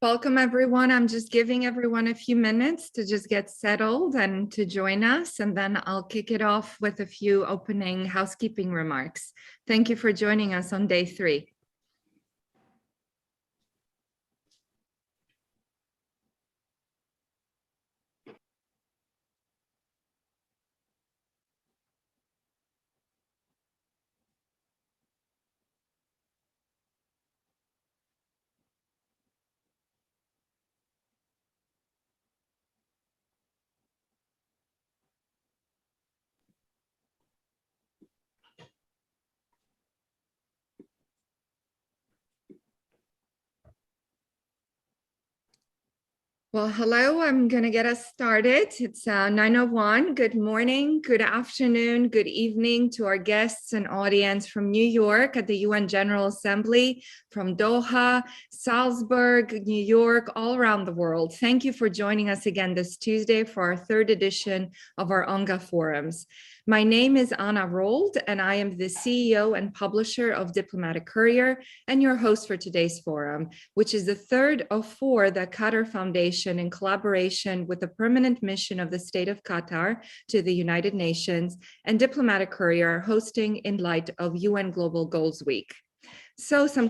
Welcome, everyone. I'm just giving everyone a few minutes to just get settled and to join us, and then I'll kick it off with a few opening housekeeping remarks. Thank you for joining us on day 3. Well, hello, I'm going to get us started. It's 9:01. Good morning, good afternoon, good evening to our guests and audience from New York at the UN General Assembly, from Doha, Salzburg, New York, all around the world. Thank you for joining us again this Tuesday for our 3rd edition of our UNGA Forums. My name is Anna Rold, and I am the CEO and publisher of Diplomatic Courier and your host for today's forum, which is the 3rd of 4 that Qatar Foundation, in collaboration with the permanent mission of the state of Qatar to the United Nations, and Diplomatic Courier are hosting in light of UN Global Goals Week. So some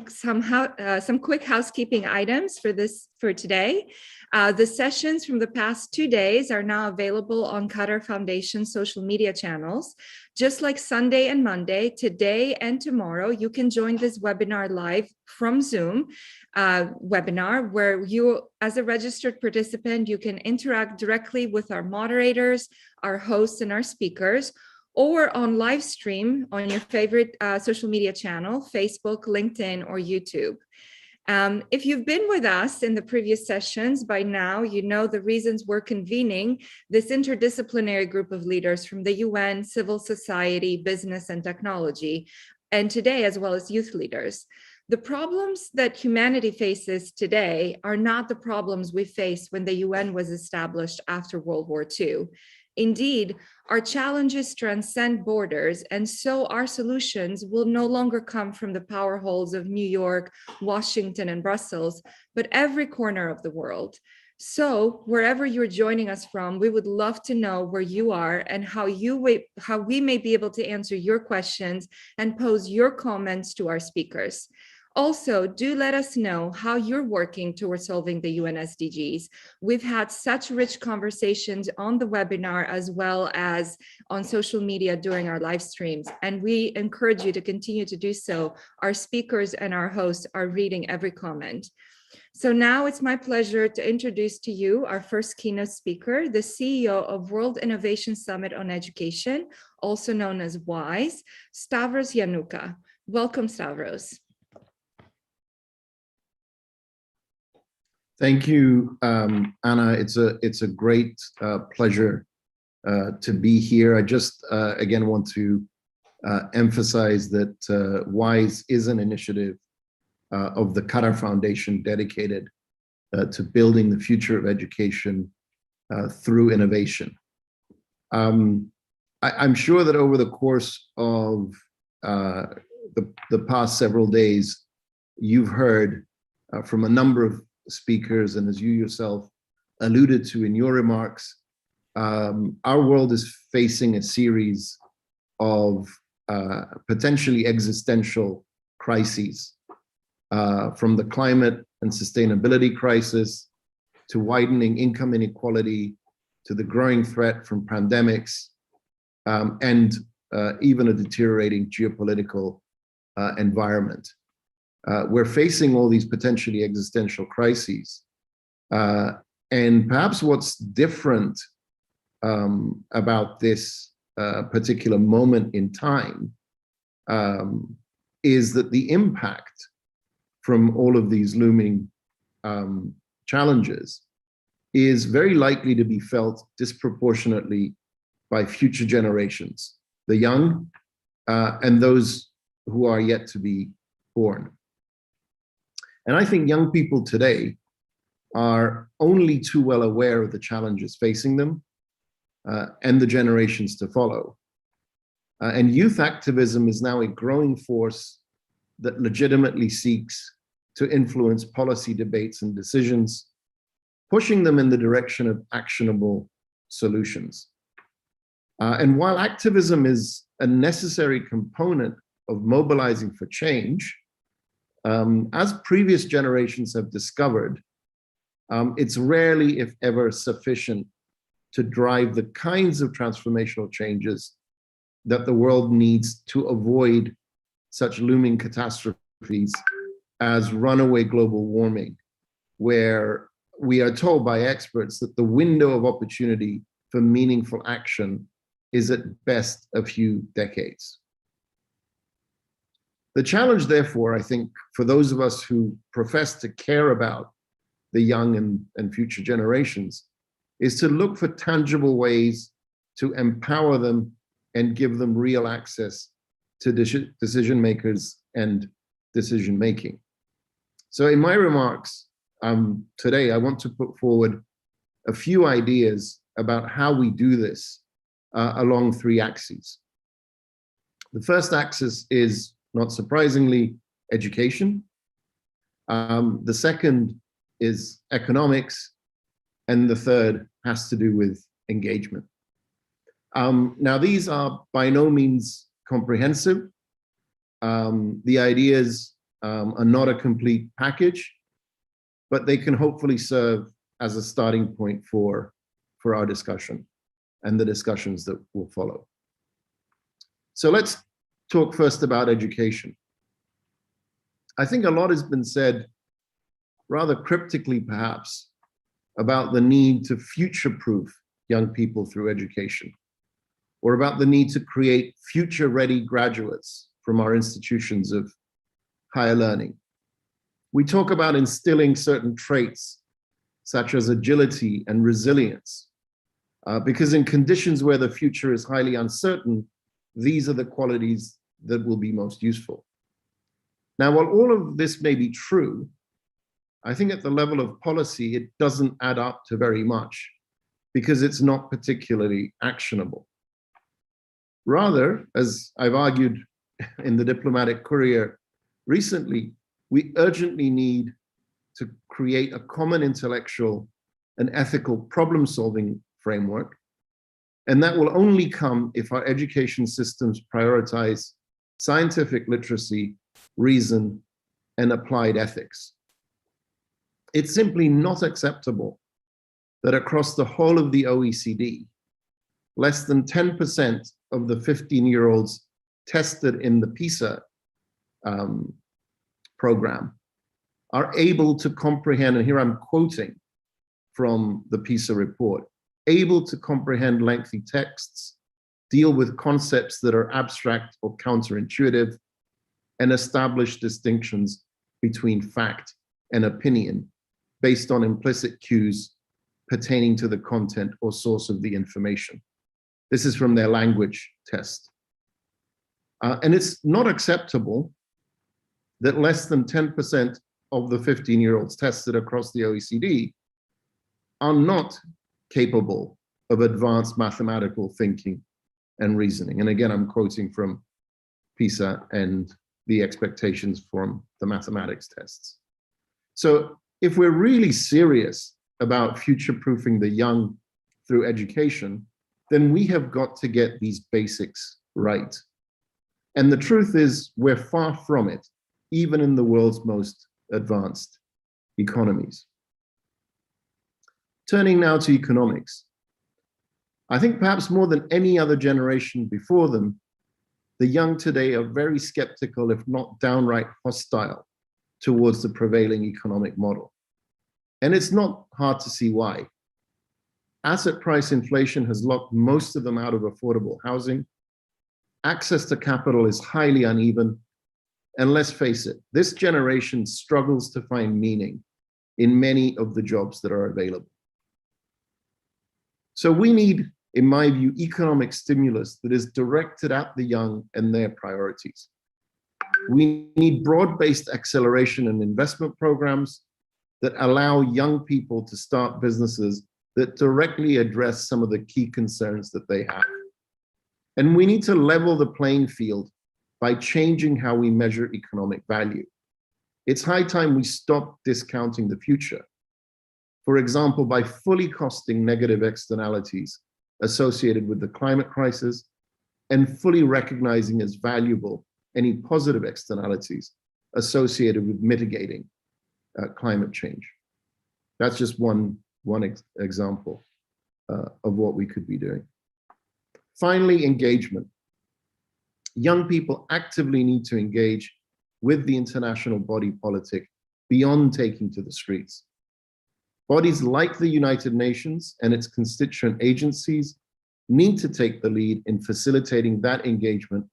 quick housekeeping items for today. The sessions from the past 2 days are now available on Qatar Foundation social media channels. Just like Sunday and Monday, today and tomorrow, you can join this webinar live from Zoom webinar, where you, as a registered participant, you can interact directly with our moderators, our hosts, and our speakers, or on live stream on your favorite social media channel, Facebook, LinkedIn, or YouTube. If you've been with us in the previous sessions, by now you know the reasons we're convening this interdisciplinary group of leaders from the UN, civil society, business, and technology, and today as well as youth leaders. The problems that humanity faces today are not the problems we faced when the UN was established after World War II. Indeed, our challenges transcend borders, and so our solutions will no longer come from the power holes of New York, Washington, and Brussels, but every corner of the world. So wherever you're joining us from, we would love to know where you are and how we may be able to answer your questions and pose your comments to our speakers. Also, do let us know how you're working towards solving the UN SDGs. We've had such rich conversations on the webinar as well as on social media during our live streams, and we encourage you to continue to do so. Our speakers and our hosts are reading every comment. So now it's my pleasure to introduce to you our first keynote speaker, the CEO of World Innovation Summit on Education, also known as WISE, Stavros Yanuka. Welcome, Stavros. Thank you, Anna. It's a great pleasure to be here. I just again want to emphasize that WISE is an initiative of the Qatar Foundation dedicated to building the future of education through innovation. I'm sure that over the course of the past several days, you've heard from a number of speakers, and as you yourself alluded to in your remarks, our world is facing a series of potentially existential crises, from the climate and sustainability crisis to widening income inequality to the growing threat from pandemics, and even a deteriorating geopolitical environment. We're facing all these potentially existential crises. And perhaps what's different about this particular moment in time is that the impact from all of these looming challenges is very likely to be felt disproportionately by future generations, the young and those who are yet to be born. And I think young people today are only too well aware of the challenges facing them and the generations to follow. And youth activism is now a growing force that legitimately seeks to influence policy debates and decisions, pushing them in the direction of actionable solutions. And while activism is a necessary component of mobilizing for change, as previous generations have discovered, it's rarely, if ever, sufficient to drive the kinds of transformational changes that the world needs to avoid such looming catastrophes as runaway global warming, where we are told by experts that the window of opportunity for meaningful action is at best a few decades. The challenge, therefore, I think, for those of us who profess to care about the young and future generations, is to look for tangible ways to empower them and give them real access to decision makers and decision making. So in my remarks today, I want to put forward a few ideas about how we do this along three axes. The first axis is, not surprisingly, education. The second is economics. And the third has to do with engagement. Now, these are by no means comprehensive. The ideas are not a complete package, but they can hopefully serve as a starting point for our discussion and the discussions that will follow. So let's talk first about education. I think a lot has been said, rather cryptically perhaps, about the need to future-proof young people through education, or about the need to create future-ready graduates from our institutions of higher learning. We talk about instilling certain traits, such as agility and resilience, because in conditions where the future is highly uncertain, these are the qualities that will be most useful. Now, while all of this may be true, I think at the level of policy, it doesn't add up to very much because it's not particularly actionable. Rather, as I've argued in the Diplomatic Courier recently, we urgently need to create a common intellectual and ethical problem-solving framework, and that will only come if our education systems prioritize scientific literacy, reason, and applied ethics. It's simply not acceptable that across the whole of the OECD, less than 10% of the 15-year-olds tested in the PISA program are able to comprehend, and here I'm quoting from the PISA report, able to comprehend lengthy texts, deal with concepts that are abstract or counterintuitive, and establish distinctions between fact and opinion based on implicit cues pertaining to the content or source of the information. This is from their language test. And it's not acceptable that less than 10% of the 15-year-olds tested across the OECD are not capable of advanced mathematical thinking and reasoning. And again, I'm quoting from PISA and the expectations from the mathematics tests. So if we're really serious about future-proofing the young through education, then we have got to get these basics right. And the truth is, we're far from it, even in the world's most advanced economies. Turning now to economics. I think perhaps more than any other generation before them, the young today are very skeptical, if not downright hostile, towards the prevailing economic model. And it's not hard to see why. Asset price inflation has locked most of them out of affordable housing. Access to capital is highly uneven. And let's face it, this generation struggles to find meaning in many of the jobs that are available. So we need, in my view, economic stimulus that is directed at the young and their priorities. We need broad-based acceleration and investment programs that allow young people to start businesses that directly address some of the key concerns that they have. And we need to level the playing field by changing how we measure economic value. It's high time we stop discounting the future. For example, by fully costing negative externalities associated with the climate crisis and fully recognizing as valuable any positive externalities associated with mitigating climate change. That's just one example of what we could be doing. Finally, engagement. Young people actively need to engage with the international body politic beyond taking to the streets. Bodies like the United Nations and its constituent agencies need to take the lead in facilitating that engagement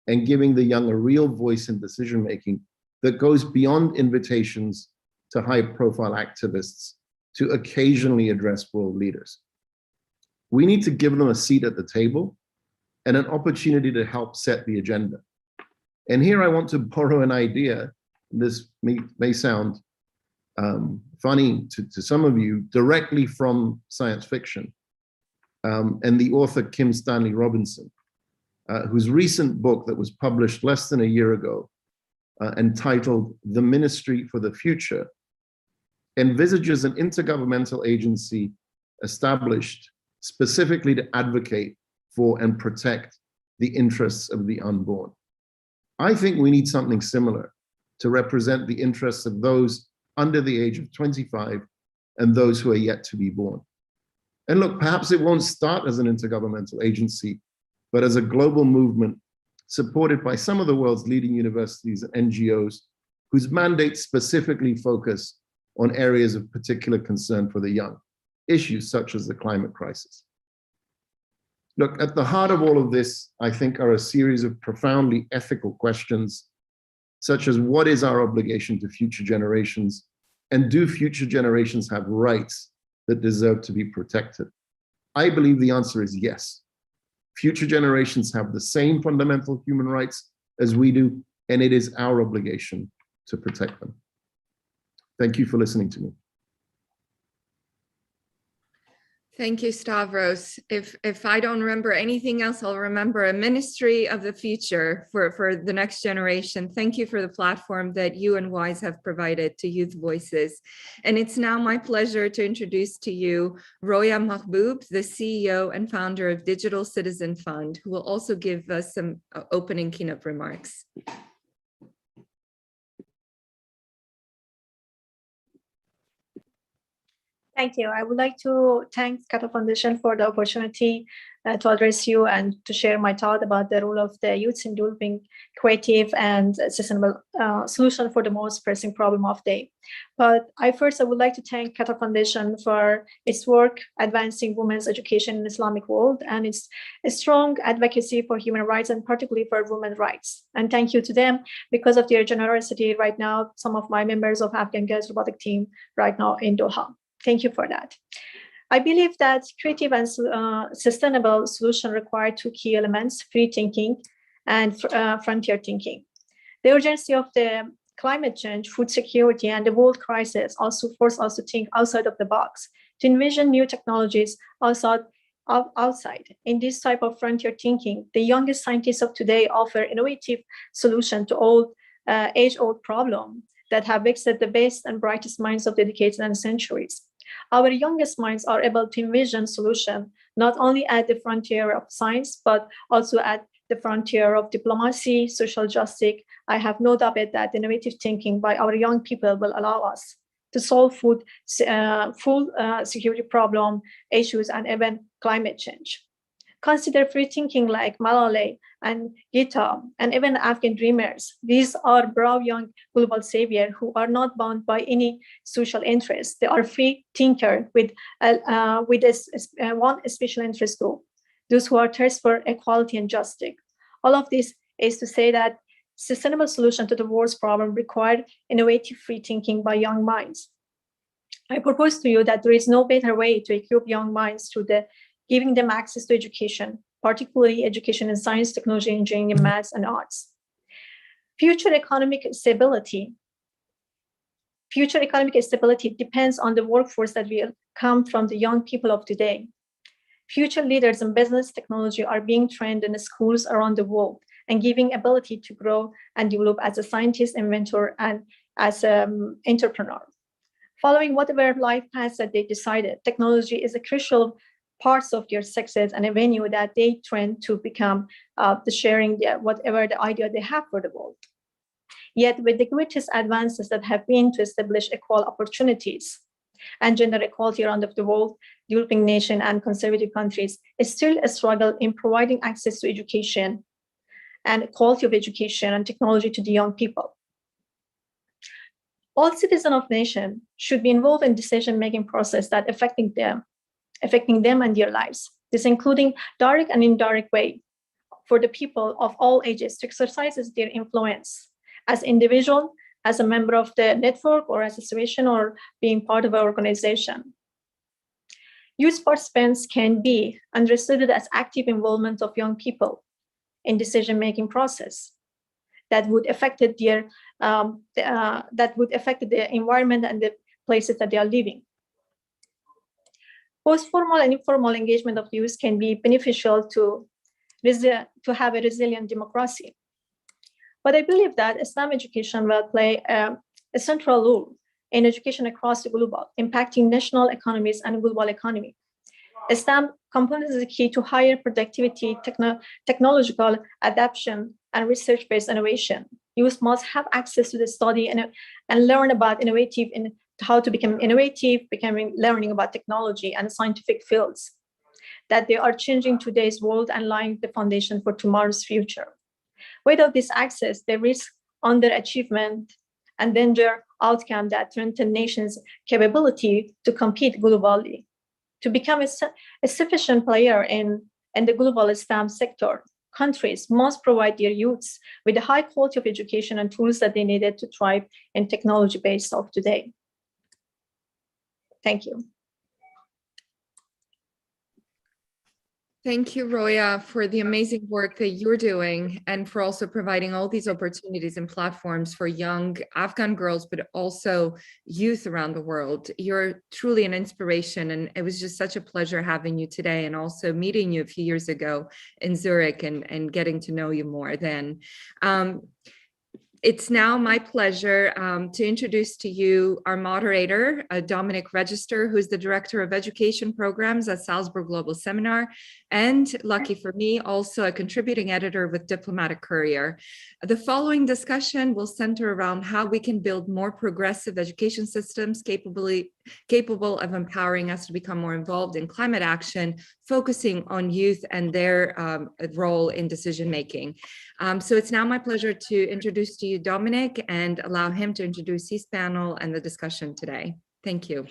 and giving the young a real voice in decision-making that goes beyond invitations to high-profile activists to occasionally address world leaders. We need to give them a seat at the table and an opportunity to help set the agenda. And here I want to borrow an idea. This may sound funny to some of you, directly from science fiction, and the author Kim Stanley Robinson, whose recent book that was published less than a year ago, entitled The Ministry for the Future, envisages an intergovernmental agency established specifically to advocate for and protect the interests of the unborn. I think we need something similar to represent the interests of those under the age of 25 and those who are yet to be born. And look, perhaps it won't start as an intergovernmental agency, but as a global movement supported by some of the world's leading universities and NGOs whose mandates specifically focus on areas of particular concern for the young, issues such as the climate crisis. Look, at the heart of all of this, I think, are a series of profoundly ethical questions, such as what is our obligation to future generations, and do future generations have rights that deserve to be protected? I believe the answer is yes. Future generations have the same fundamental human rights as we do, and it is our obligation to protect them. Thank you for listening to me. Thank you, Stavros. If I don't remember anything else, I'll remember a ministry of the future for the next generation. Thank you for the platform that you and WISE have provided to youth voices. And it's now my pleasure to introduce to you Roya Mahboob, the CEO and founder of Digital Citizen Fund, who will also give us some opening keynote remarks. Thank you. I would like to thank Qatar Foundation for the opportunity to address you and to share my thought about the role of the youth in developing creative and sustainable solution for the most pressing problem of the day. But I would like to thank Qatar Foundation for its work advancing women's education in the Islamic world and its strong advocacy for human rights and particularly for women's rights. And thank you to them because of their generosity. Right now, some of my members of Afghan Girls Robotic Team right now in Doha. Thank you for that. I believe that creative and sustainable solutions require two key elements: free thinking and frontier thinking. The urgency of the climate change, food security, and the world crisis also force us to think outside of the box, to envision new technologies outside. In this type of frontier thinking, the youngest scientists of today offer innovative solutions to age-old problems that have vexed the best and brightest minds of the decades and centuries. Our youngest minds are able to envision solutions not only at the frontier of science, but also at the frontier of diplomacy, social justice. I have no doubt that innovative thinking by our young people will allow us to solve food security problem issues and even climate change. Consider free thinking like Malala and Gita and even Afghan dreamers. These are brave young global saviors who are not bound by any social interest. They are free thinkers with one special interest group, those who are thirsty for equality and justice. All of this is to say that sustainable solution to the world's problem require innovative free thinking by young minds. I propose to you that there is no better way to equip young minds through giving them access to education, particularly education in science, technology, engineering, maths, and arts. Future economic stability depends on the workforce that will come from the young people of today. Future leaders in business technology are being trained in schools around the world and giving ability to grow and develop as a scientist, inventor, and as an entrepreneur. Following whatever life path that they decided, technology is a crucial part of their success and a venue that they trend to become the sharing whatever the idea they have for the world. Yet with the greatest advances that have been to establish equal opportunities and gender equality around the world, developing nations and conservative countries, is still a struggle in providing access to education and quality of education and technology to the young people. All citizens of nation should be involved in decision-making process that affecting them and their lives. This including direct and indirect way for the people of all ages to exercise their influence as individual, as a member of the network or association, or being part of an organization. Youth participants can be understood as active involvement of young people in decision-making process that would affect the environment and the places that they are living. Both formal and informal engagement of youth can be beneficial to have a resilient democracy. But I believe that STEM education will play a central role in education across the global, impacting national economies and global economy. STEM component is the key to higher productivity, technological adaptation, and research-based innovation. Youth must have access to the study and learn about how to become innovative, learning about technology and scientific fields that they are changing today's world and laying the foundation for tomorrow's future. Without this access, they risk underachievement and danger outcome that threaten nations' capability to compete globally. To become a sufficient player in the global STEM sector, countries must provide their youths with the high quality of education and tools that they needed to thrive in technology-based of today. Thank you. Thank you, Roya, for the amazing work that you're doing and for also providing all these opportunities and platforms for young Afghan girls, but also youth around the world. You're truly an inspiration, and it was just such a pleasure having you today and also meeting you a few years ago in Zurich and getting to know you more then. It's now my pleasure to introduce to you our moderator, Dominic Register, who's the Director of Education Programs at Salzburg Global Seminar, and lucky for me, also a contributing editor with Diplomatic Courier. The following discussion will center around how we can build more progressive education systems capable of empowering us to become more involved in climate action, focusing on youth and their role in decision-making. So it's now my pleasure to introduce to you Dominic and allow him to introduce his panel and the discussion today. Thank you.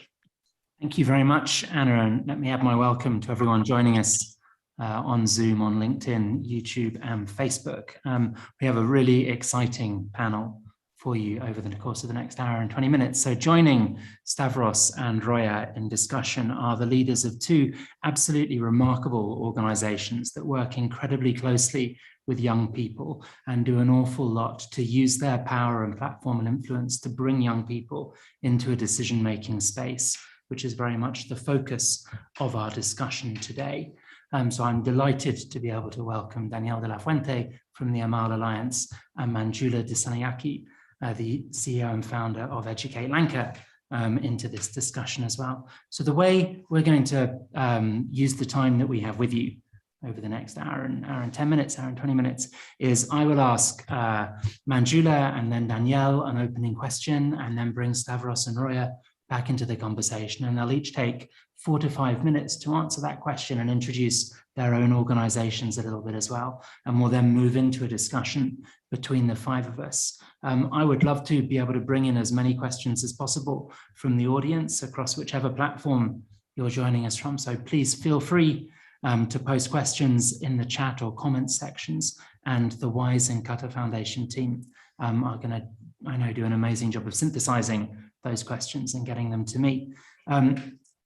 Thank you very much, Anna, and let me add my welcome to everyone joining us on Zoom, on LinkedIn, YouTube, and Facebook. We have a really exciting panel for you over the course of the next hour and 20 minutes. So joining Stavros and Roya in discussion are the leaders of two absolutely remarkable organizations that work incredibly closely with young people and do an awful lot to use their power and platform and influence to bring young people into a decision-making space, which is very much the focus of our discussion today. So I'm delighted to be able to welcome Danielle de la Fuente from the Amal Alliance and Manjula Dissanayake, the CEO and founder of Educate Lanka, into this discussion as well. So the way we're going to use the time that we have with you over the next hour and 10 minutes, hour and 20 minutes, is I will ask Manjula and then Danielle an opening question, and then bring Stavros and Roya back into the conversation, and they'll each take 4 to 5 minutes to answer that question and introduce their own organizations a little bit as well. And we'll then move into a discussion between the 5 of us. I would love to be able to bring in as many questions as possible from the audience across whichever platform you're joining us from. So please feel free to post questions in the chat or comment sections, and the WISE and Qatar Foundation team are going to, I know, do an amazing job of synthesizing those questions and getting them to me.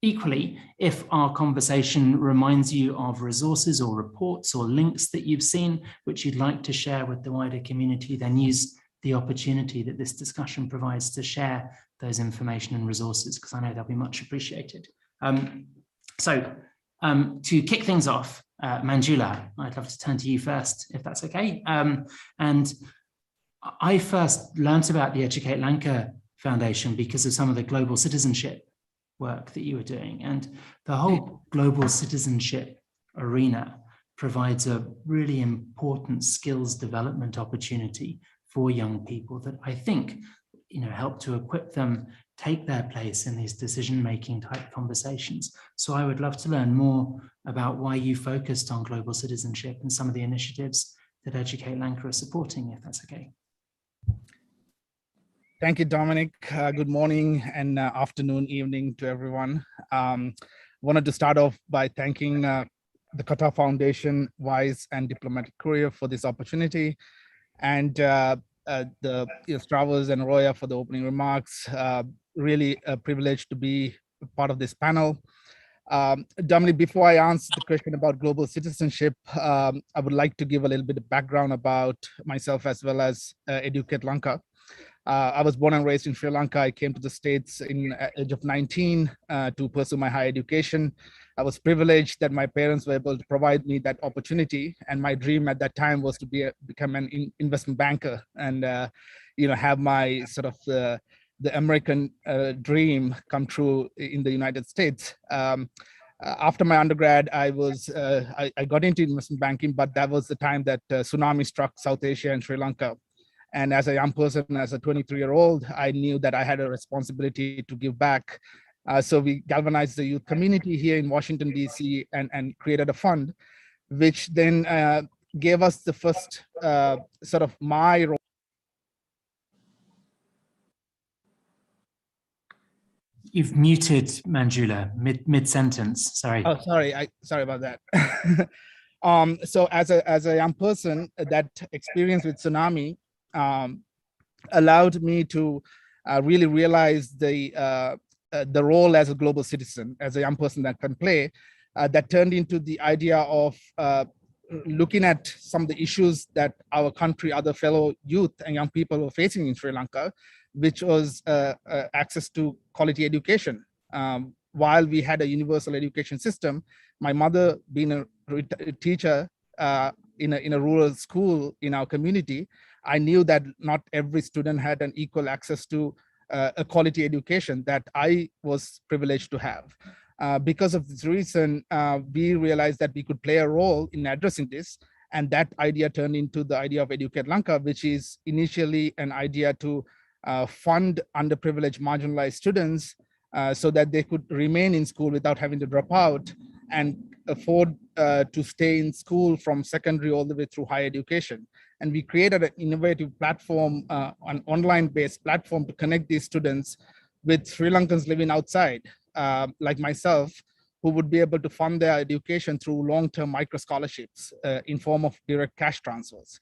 Equally, if our conversation reminds you of resources or reports or links that you've seen which you'd like to share with the wider community, then use the opportunity that this discussion provides to share those information and resources, because I know they'll be much appreciated. To kick things off, Manjula, I'd love to turn to you first, if that's okay. And I first learnt about the Educate Lanka Foundation because of some of the global citizenship work that you were doing. And the whole global citizenship arena provides a really important skills development opportunity for young people that I think, help to equip them take their place in these decision-making type conversations. So I would love to learn more about why you focused on global citizenship and some of the initiatives that Educate Lanka are supporting, if that's okay. Thank you, Dominic. Good morning and afternoon, evening to everyone. Wanted to start off by thanking the Qatar Foundation, WISE and Diplomatic Courier for this opportunity, and Stravos and Roya for the opening remarks. Really a privilege to be part of this panel. Dominic, before I answer the question about global citizenship, I would like to give a little bit of background about myself as well as Educate Lanka. I was born and raised in Sri Lanka. I came to the States in age of 19 to pursue my higher education. I was privileged that my parents were able to provide me that opportunity. And my dream at that time was to become an investment banker and have my sort of the American dream come true in the United States. After my undergrad, I got into investment banking, but that was the time that tsunami struck South Asia and Sri Lanka. And as a young person, as a 23-year-old, I knew that I had a responsibility to give back. So we galvanized the youth community here in Washington, D.C. and created a fund, which then gave us the first sort of my role. You've muted Manjula mid-sentence, sorry. Oh, sorry, sorry about that. So as a young person, that experience with tsunami allowed me to really realize the role as a global citizen, as a young person that can play, that turned into the idea of looking at some of the issues that our country, other fellow youth and young people were facing in Sri Lanka, which was access to quality education. While we had a universal education system, my mother being a teacher in a rural school in our community, I knew that not every student had an equal access to a quality education that I was privileged to have. Because of this reason, we realized that we could play a role in addressing this. And that idea turned into the idea of Educate Lanka, which is initially an idea to fund underprivileged, marginalized students so that they could remain in school without having to drop out and afford to stay in school from secondary all the way through higher education. And we created an innovative platform, an online-based platform to connect these students with Sri Lankans living outside, like myself, who would be able to fund their education through long-term micro scholarships in form of direct cash transfers.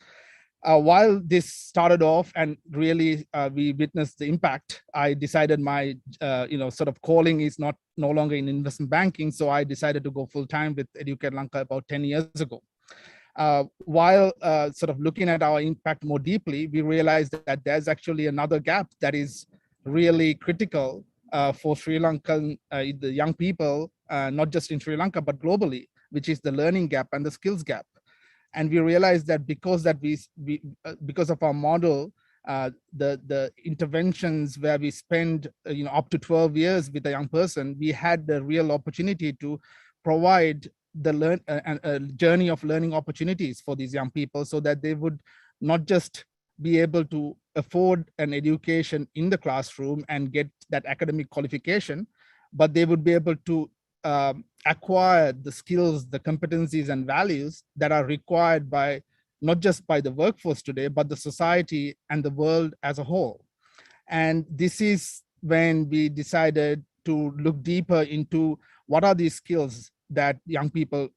While this started off and really we witnessed the impact, I decided my sort of calling is no longer in investment banking. So I decided to go full-time with Educate Lanka about 10 years ago. While sort of looking at our impact more deeply, we realized that there's actually another gap that is really critical for Sri Lankan, the young people, not just in Sri Lanka, but globally, which is the learning gap and the skills gap. And we realized that because of our model, the interventions where we spend up to 12 years with a young person, we had the real opportunity to provide a journey of learning opportunities for these young people so that they would not just be able to afford an education in the classroom and get that academic qualification, but they would be able to acquire the skills, the competencies and values that are required by not just by the workforce today, but the society and the world as a whole. And this is when we decided to look deeper into what are these skills that young people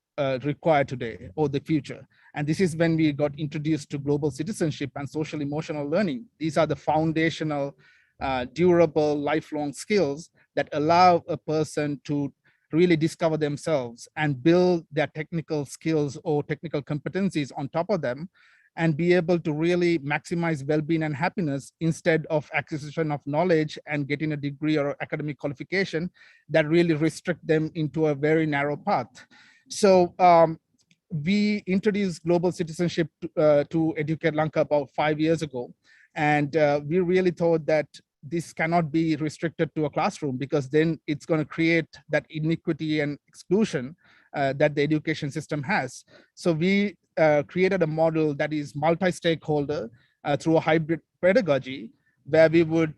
require today or the future. And this is when we got introduced to global citizenship and social emotional learning. These are the foundational, durable, lifelong skills that allow a person to really discover themselves and build their technical skills or technical competencies on top of them and be able to really maximize well-being and happiness instead of acquisition of knowledge and getting a degree or academic qualification that really restrict them into a very narrow path. So we introduced global citizenship to Educate Lanka about 5 years ago. And we really thought that this cannot be restricted to a classroom, because then it's going to create that inequity and exclusion that the education system has. So we created a model that is multi-stakeholder through a hybrid pedagogy, where we would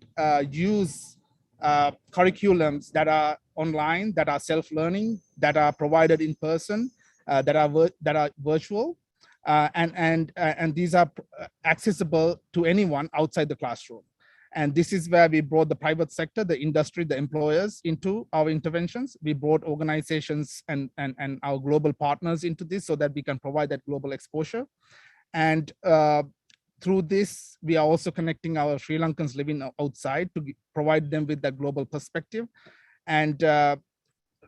use curriculums that are online, that are self-learning, that are provided in person, that are virtual, and these are accessible to anyone outside the classroom. And this is where we brought the private sector, the industry, the employers into our interventions. We brought organizations and our global partners into this so that we can provide that global exposure. And through this, we are also connecting our Sri Lankans living outside to provide them with that global perspective. And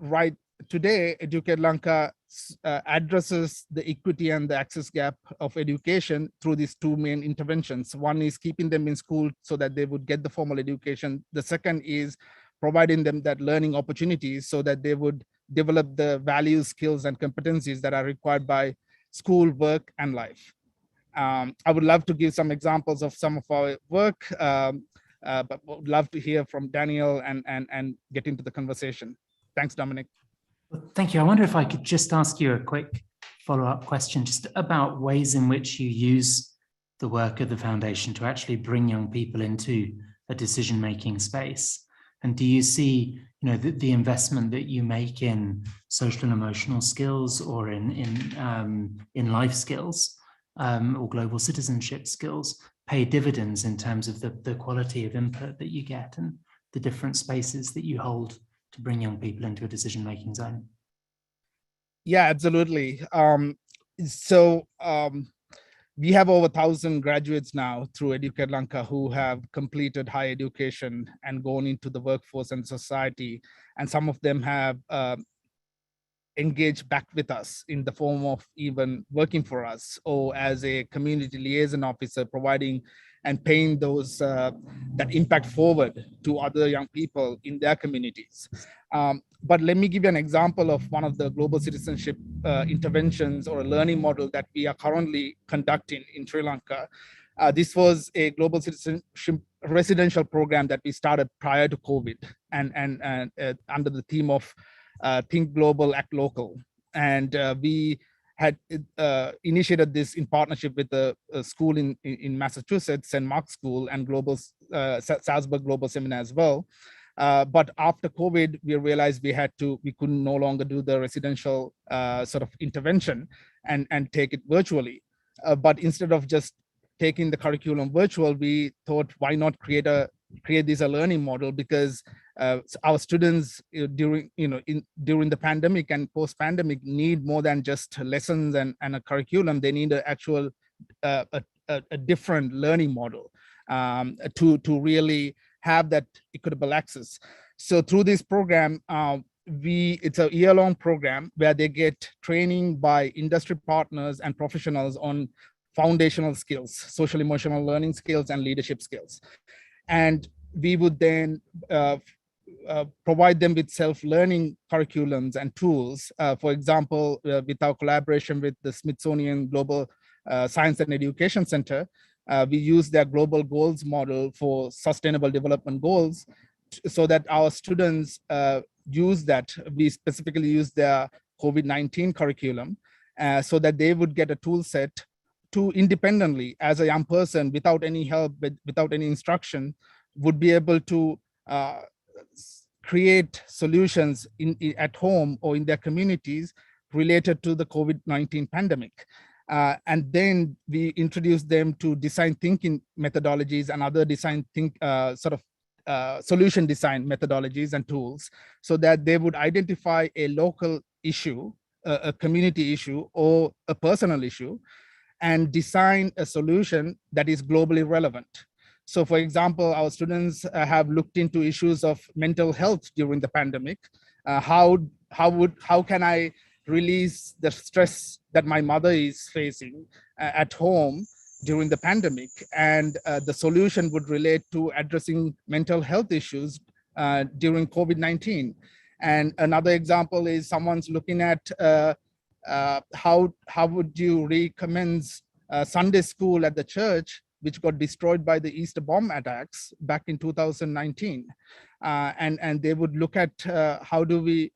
right today, Educate Lanka addresses the equity and the access gap of education through these two main interventions. One is keeping them in school so that they would get the formal education. The second is providing them that learning opportunities so that they would develop the values, skills, and competencies that are required by school, work, and life. I would love to give some examples of some of our work, but would love to hear from Daniel and get into the conversation. Thanks, Dominic. Thank you. I wonder if I could just ask you a quick follow-up question just about ways in which you use the work of the foundation to actually bring young people into a decision-making space. And do you see, the investment that you make in social and emotional skills, or in life skills, or global citizenship skills, pay dividends in terms of the quality of input that you get and the different spaces that you hold to bring young people into a decision-making zone? Yeah, absolutely. We have over 1,000 graduates now through Educate Lanka who have completed higher education and gone into the workforce and society. And some of them have engaged back with us in the form of even working for us, or as a community liaison officer, providing and paying those that impact forward to other young people in their communities. But let me give you an example of one of the global citizenship interventions or a learning model that we are currently conducting in Sri Lanka. This was a global citizenship residential program that we started prior to COVID, and under the theme of Think Global, Act Local. And we had initiated this in partnership with a school in Massachusetts, St. Mark's School, and Salzburg Global Seminar as well. But after COVID, we realized we couldn't no longer do the residential sort of intervention and take it virtually. But instead of just taking the curriculum virtual, we thought, why not create this a learning model? Because our students during the pandemic and post-pandemic need more than just lessons and a curriculum. They need an actual a different learning model to really have that equitable access. So through this program, it's a year-long program where they get training by industry partners and professionals on foundational skills, social emotional learning skills, and leadership skills. And we would then provide them with self-learning curriculums and tools. For example, with our collaboration with the Smithsonian Global Science and Education Center, we use their global goals model for sustainable development goals so that our students use that. We specifically use their COVID-19 curriculum so that they would get a tool set to independently, as a young person, without any help, without any instruction, would be able to create solutions at home or in their communities related to the COVID-19 pandemic. And then we introduce them to design thinking methodologies and other solution design methodologies and tools, so that they would identify a local issue, a community issue, or a personal issue, and design a solution that is globally relevant. So, for example, our students have looked into issues of mental health during the pandemic. How can I release the stress that my mother is facing at home during the pandemic? And the solution would relate to addressing mental health issues during COVID-19. And another example is someone's looking at how would you recommence Sunday school at the church, which got destroyed by the Easter bomb attacks back in 2019? And they would look at how do we,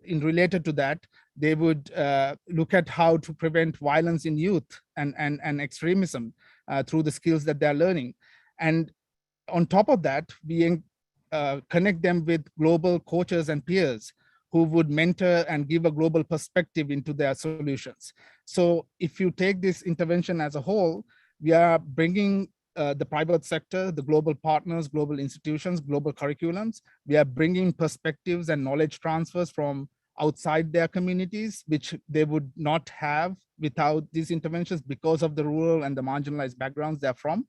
in related to that, they would look at how to prevent violence in youth and extremism through the skills that they're learning. And on top of that, we connect them with global coaches and peers who would mentor and give a global perspective into their solutions. So if you take this intervention as a whole, we are bringing the private sector, the global partners, global institutions, global curriculums. We are bringing perspectives and knowledge transfers from outside their communities, which they would not have without these interventions because of the rural and the marginalized backgrounds they're from.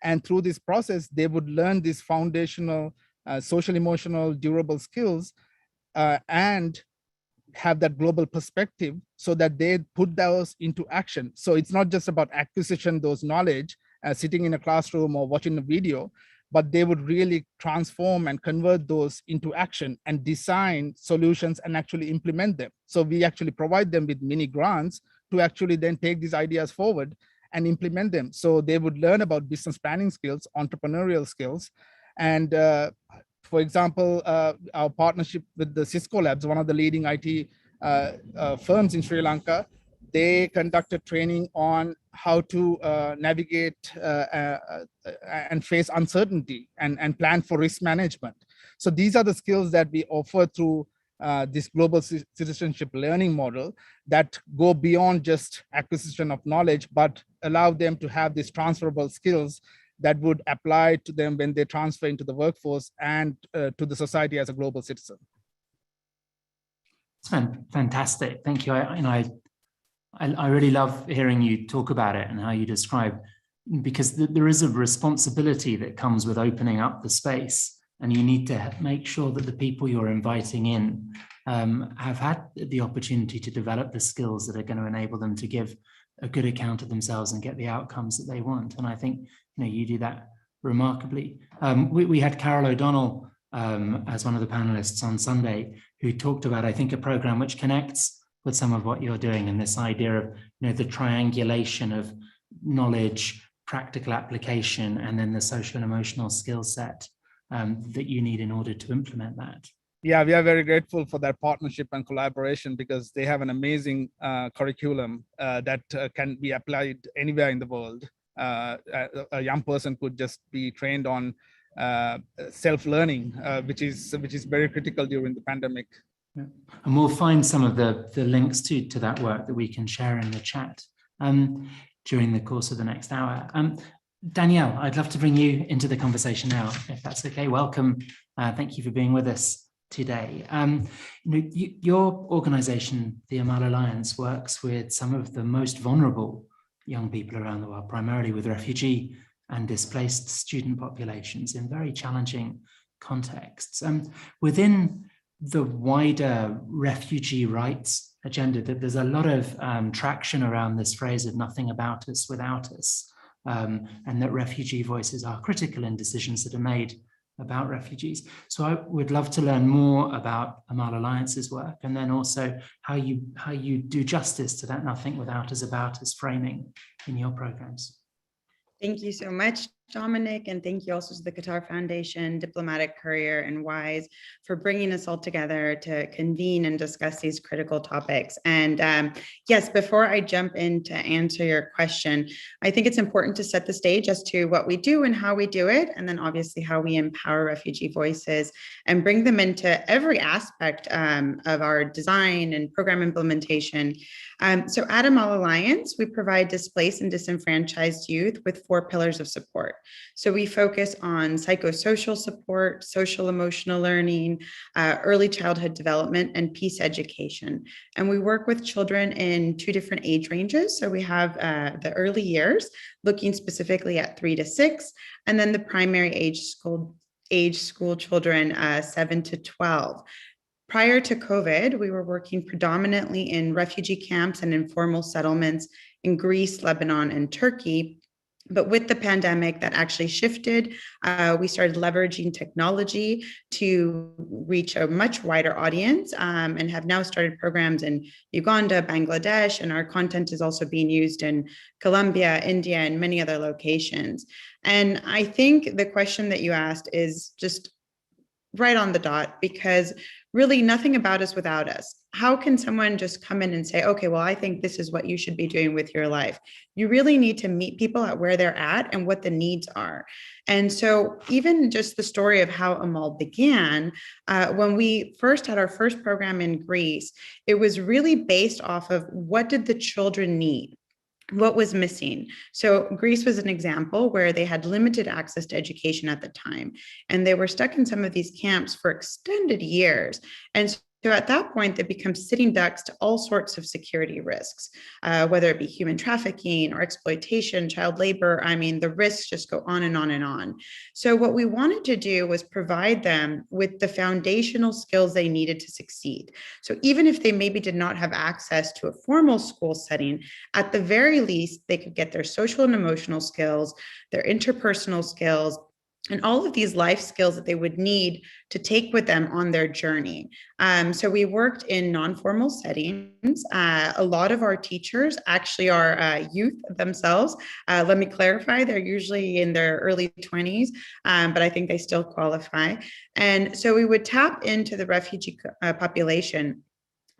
And through this process, they would learn these foundational social, emotional, durable skills and have that global perspective so that they put those into action. So it's not just about acquisition, those knowledge, sitting in a classroom or watching a video, but they would really transform and convert those into action and design solutions and actually implement them. So we actually provide them with mini grants to actually then take these ideas forward and implement them. So they would learn about business planning skills, entrepreneurial skills. And for example, our partnership with the Cisco Labs, one of the leading IT firms in Sri Lanka, they conducted training on how to navigate and face uncertainty and plan for risk management. So these are the skills that we offer through this global citizenship learning model that go beyond just acquisition of knowledge, but allow them to have these transferable skills that would apply to them when they transfer into the workforce and to the society as a global citizen. It's fantastic. Thank you. I really love hearing you talk about it and how you describe, because there is a responsibility that comes with opening up the space, and you need to make sure that the people you're inviting in have had the opportunity to develop the skills that are going to enable them to give a good account of themselves and get the outcomes that they want. And I think you do that remarkably. We had Carol O'Donnell as one of the panelists on Sunday, who talked about, I think, a program which connects with some of what you're doing, and this idea of the triangulation of knowledge, practical application, and then the social and emotional skill set that you need in order to implement that. Yeah, we are very grateful for that partnership and collaboration, because they have an amazing curriculum that can be applied anywhere in the world. A young person could just be trained on self-learning, which is very critical during the pandemic. Yeah. And we'll find some of the links to that work that we can share in the chat during the course of the next hour. Danielle, I'd love to bring you into the conversation now, if that's okay. Welcome. Thank you for being with us today. Your organization, the Amal Alliance, works with some of the most vulnerable young people around the world, primarily with refugee and displaced student populations in very challenging contexts. Within the wider refugee rights agenda, that there's a lot of traction around this phrase of nothing about us without us, and that refugee voices are critical in decisions that are made about refugees. So I would love to learn more about Amal Alliance's work, and then also how you do justice to that nothing without us about us framing in your programs. Thank you so much, Dominic, and thank you also to the Qatar Foundation, Diplomatic Courier, and WISE for bringing us all together to convene and discuss these critical topics. And yes, before I jump in to answer your question, I think it's important to set the stage as to what we do and how we do it, and then obviously how we empower refugee voices and bring them into every aspect of our design and program implementation. So at Amal Alliance, we provide displaced and disenfranchised youth with 4 pillars of support. So we focus on psychosocial support, social emotional learning, early childhood development, and peace education. And we work with children in 2 different age ranges. So we have the early years, looking specifically at 3 to 6, and then the primary age school children, 7 to 12. Prior to COVID, we were working predominantly in refugee camps and informal settlements in Greece, Lebanon, and Turkey. But with the pandemic, that actually shifted. We started leveraging technology to reach a much wider audience, and have now started programs in Uganda, Bangladesh, and our content is also being used in Colombia, India, and many other locations. And I think the question that you asked is just right on the dot, because really nothing about us without us. How can someone just come in and say, okay, well, I think this is what you should be doing with your life? You really need to meet people at where they're at and what the needs are. And so even just the story of how Amal began, when we first had our first program in Greece, it was really based off of what did the children need? What was missing? So Greece was an example where they had limited access to education at the time, and they were stuck in some of these camps for extended years. And so at that point, they become sitting ducks to all sorts of security risks, whether it be human trafficking or exploitation, child labor. I mean, the risks just go on and on and on. So what we wanted to do was provide them with the foundational skills they needed to succeed. So even if they maybe did not have access to a formal school setting, at the very least, they could get their social and emotional skills, their interpersonal skills, and all of these life skills that they would need to take with them on their journey. So we worked in non-formal settings. A lot of our teachers actually are youth themselves. Let me clarify, they're usually in their early 20s, but I think they still qualify. And so we would tap into the refugee population,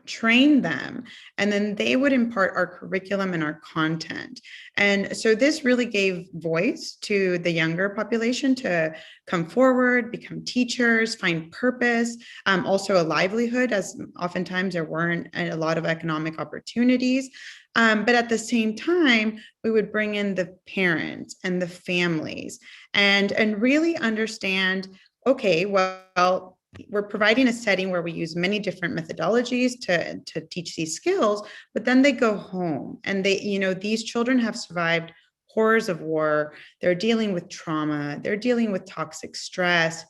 train them, and then they would impart our curriculum and our content. And so this really gave voice to the younger population to come forward, become teachers, find purpose, also a livelihood, as oftentimes there weren't a lot of economic opportunities. But at the same time, we would bring in the parents and the families and really understand, okay, well, we're providing a setting where we use many different methodologies to teach these skills, but then they go home and these children have survived horrors of war. They're dealing with trauma. They're dealing with toxic stress.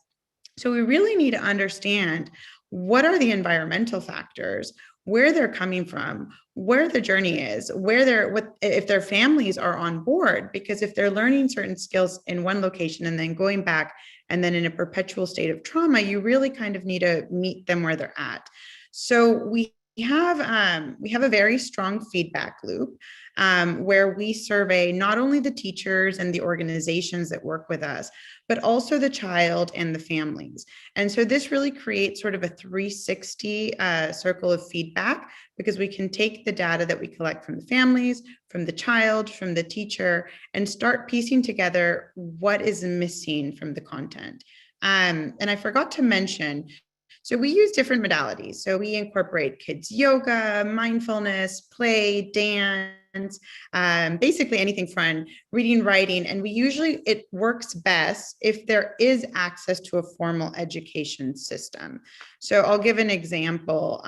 So we really need to understand what are the environmental factors, where they're coming from, where the journey is, if their families are on board, because if they're learning certain skills in one location and then going back and then in a perpetual state of trauma, you really kind of need to meet them where they're at. So we have a very strong feedback loop where we survey not only the teachers and the organizations that work with us, but also the child and the families. And so this really creates sort of a 360 circle of feedback, because we can take the data that we collect from the families, from the child, from the teacher, and start piecing together what is missing from the content. And I forgot to mention, so we use different modalities. So we incorporate kids yoga, mindfulness, play, dance, basically anything fun, reading, writing. And it works best if there is access to a formal education system. So I'll give an example.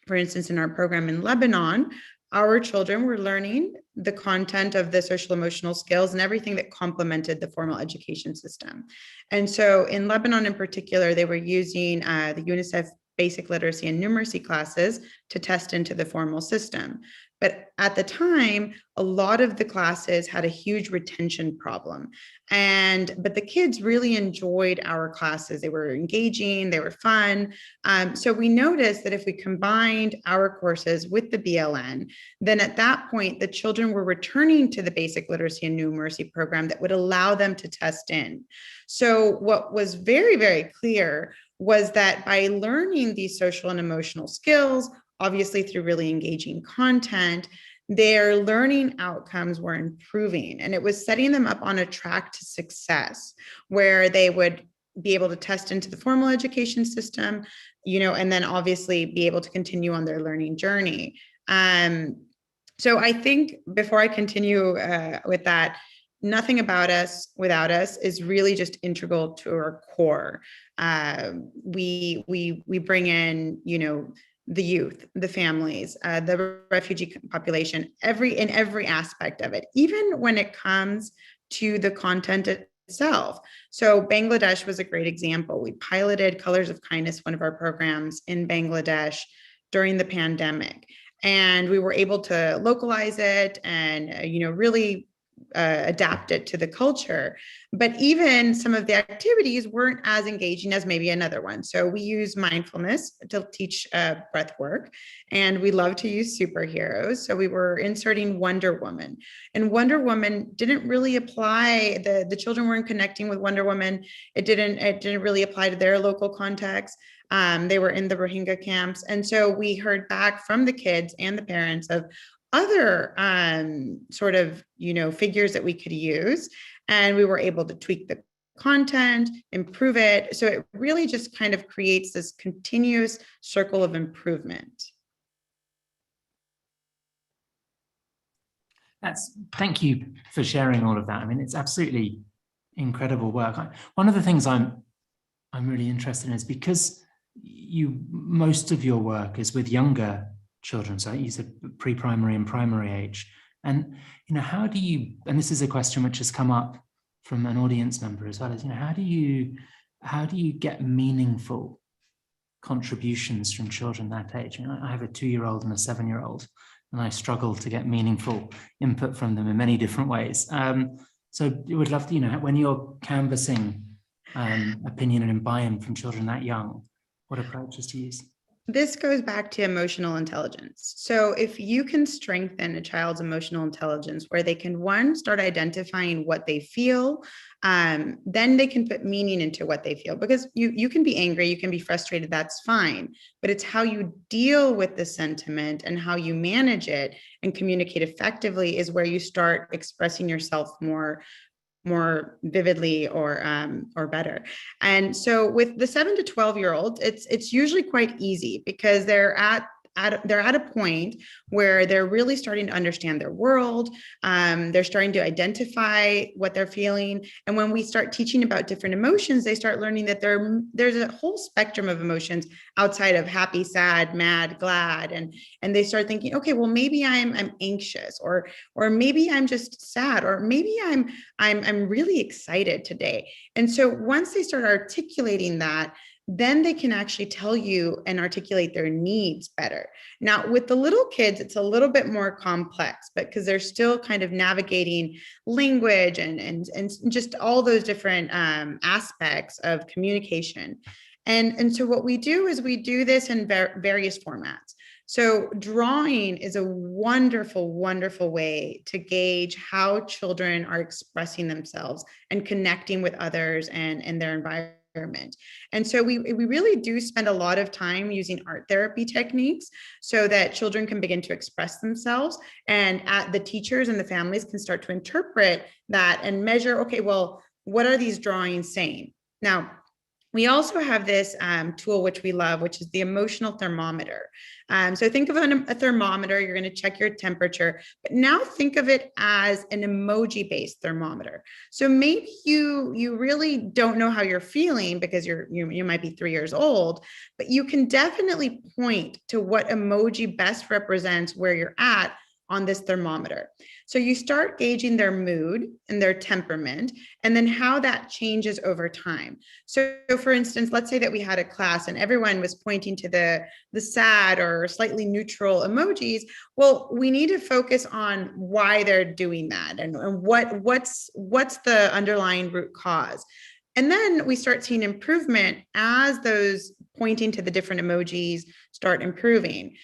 For instance, in our program in Lebanon, our children were learning the content of the social emotional skills and everything that complemented the formal education system. And so in Lebanon in particular, they were using the UNICEF basic literacy and numeracy classes to test into the formal system. But at the time, a lot of the classes had a huge retention problem. But the kids really enjoyed our classes. They were engaging, they were fun. So we noticed that if we combined our courses with the BLN, then at that point, the children were returning to the basic literacy and numeracy program that would allow them to test in. So what was very, very clear was that by learning these social and emotional skills, obviously through really engaging content, their learning outcomes were improving, and it was setting them up on a track to success where they would be able to test into the formal education system, and then obviously be able to continue on their learning journey. So I think before I continue with that, nothing about us without us is really just integral to our core. We bring in, the youth, the families, the refugee population, in every aspect of it, even when it comes to the content itself. So Bangladesh was a great example. We piloted Colors of Kindness, one of our programs in Bangladesh during the pandemic. And we were able to localize it and, really adapt it to the culture. But even some of the activities weren't as engaging as maybe another one. So we use mindfulness to teach breath work, and we love to use superheroes. So we were inserting Wonder Woman, and Wonder Woman didn't really apply. The children weren't connecting with Wonder Woman. It didn't really apply to their local context. They were in the Rohingya camps. And so we heard back from the kids and the parents of other sort of, figures that we could use. And we were able to tweak the content, improve it. So it really just kind of creates this continuous circle of improvement. Thank you for sharing all of that. I mean, it's absolutely incredible work. One of the things I'm really interested in is because most of your work is with younger children, so you said pre-primary and primary age, and how do you, and this is a question which has come up from an audience member as well, is how do you get meaningful contributions from children that age? I have a 2-year-old and a 7-year-old, and I struggle to get meaningful input from them in many different ways. So we would love to, when you're canvassing opinion and buy-in from children that young, what approaches to use? This goes back to emotional intelligence. So if you can strengthen a child's emotional intelligence where they can, one, start identifying what they feel, then they can put meaning into what they feel, because you can be angry, you can be frustrated, that's fine, but it's how you deal with the sentiment and how you manage it and communicate effectively is where you start expressing yourself more vividly or better. And so with the 7 to 12-year-old, it's usually quite easy because they're at a point where they're really starting to understand their world. They're starting to identify what they're feeling. And when we start teaching about different emotions, they start learning that there's a whole spectrum of emotions outside of happy, sad, mad, glad. And they start thinking, okay, well, maybe I'm anxious, or maybe I'm just sad, or maybe I'm really excited today. And so once they start articulating that, then they can actually tell you and articulate their needs better. Now, with the little kids, it's a little bit more complex, but because they're still kind of navigating language and just all those different aspects of communication. And so what we do is we do this in various formats. So drawing is a wonderful, wonderful way to gauge how children are expressing themselves and connecting with others and their environment. And so we really do spend a lot of time using art therapy techniques so that children can begin to express themselves, and the teachers and the families can start to interpret that and measure, okay, well, what are these drawings saying? Now, we also have this tool, which we love, which is the emotional thermometer. So think of a thermometer, you're going to check your temperature, but now think of it as an emoji-based thermometer. So maybe you really don't know how you're feeling because you might be 3 years old, but you can definitely point to what emoji best represents where you're at on this thermometer. So you start gauging their mood and their temperament, and then how that changes over time. So for instance, let's say that we had a class and everyone was pointing to the sad or slightly neutral emojis. Well, we need to focus on why they're doing that and what's the underlying root cause. And then we start seeing improvement as those pointing to the different emojis start improving.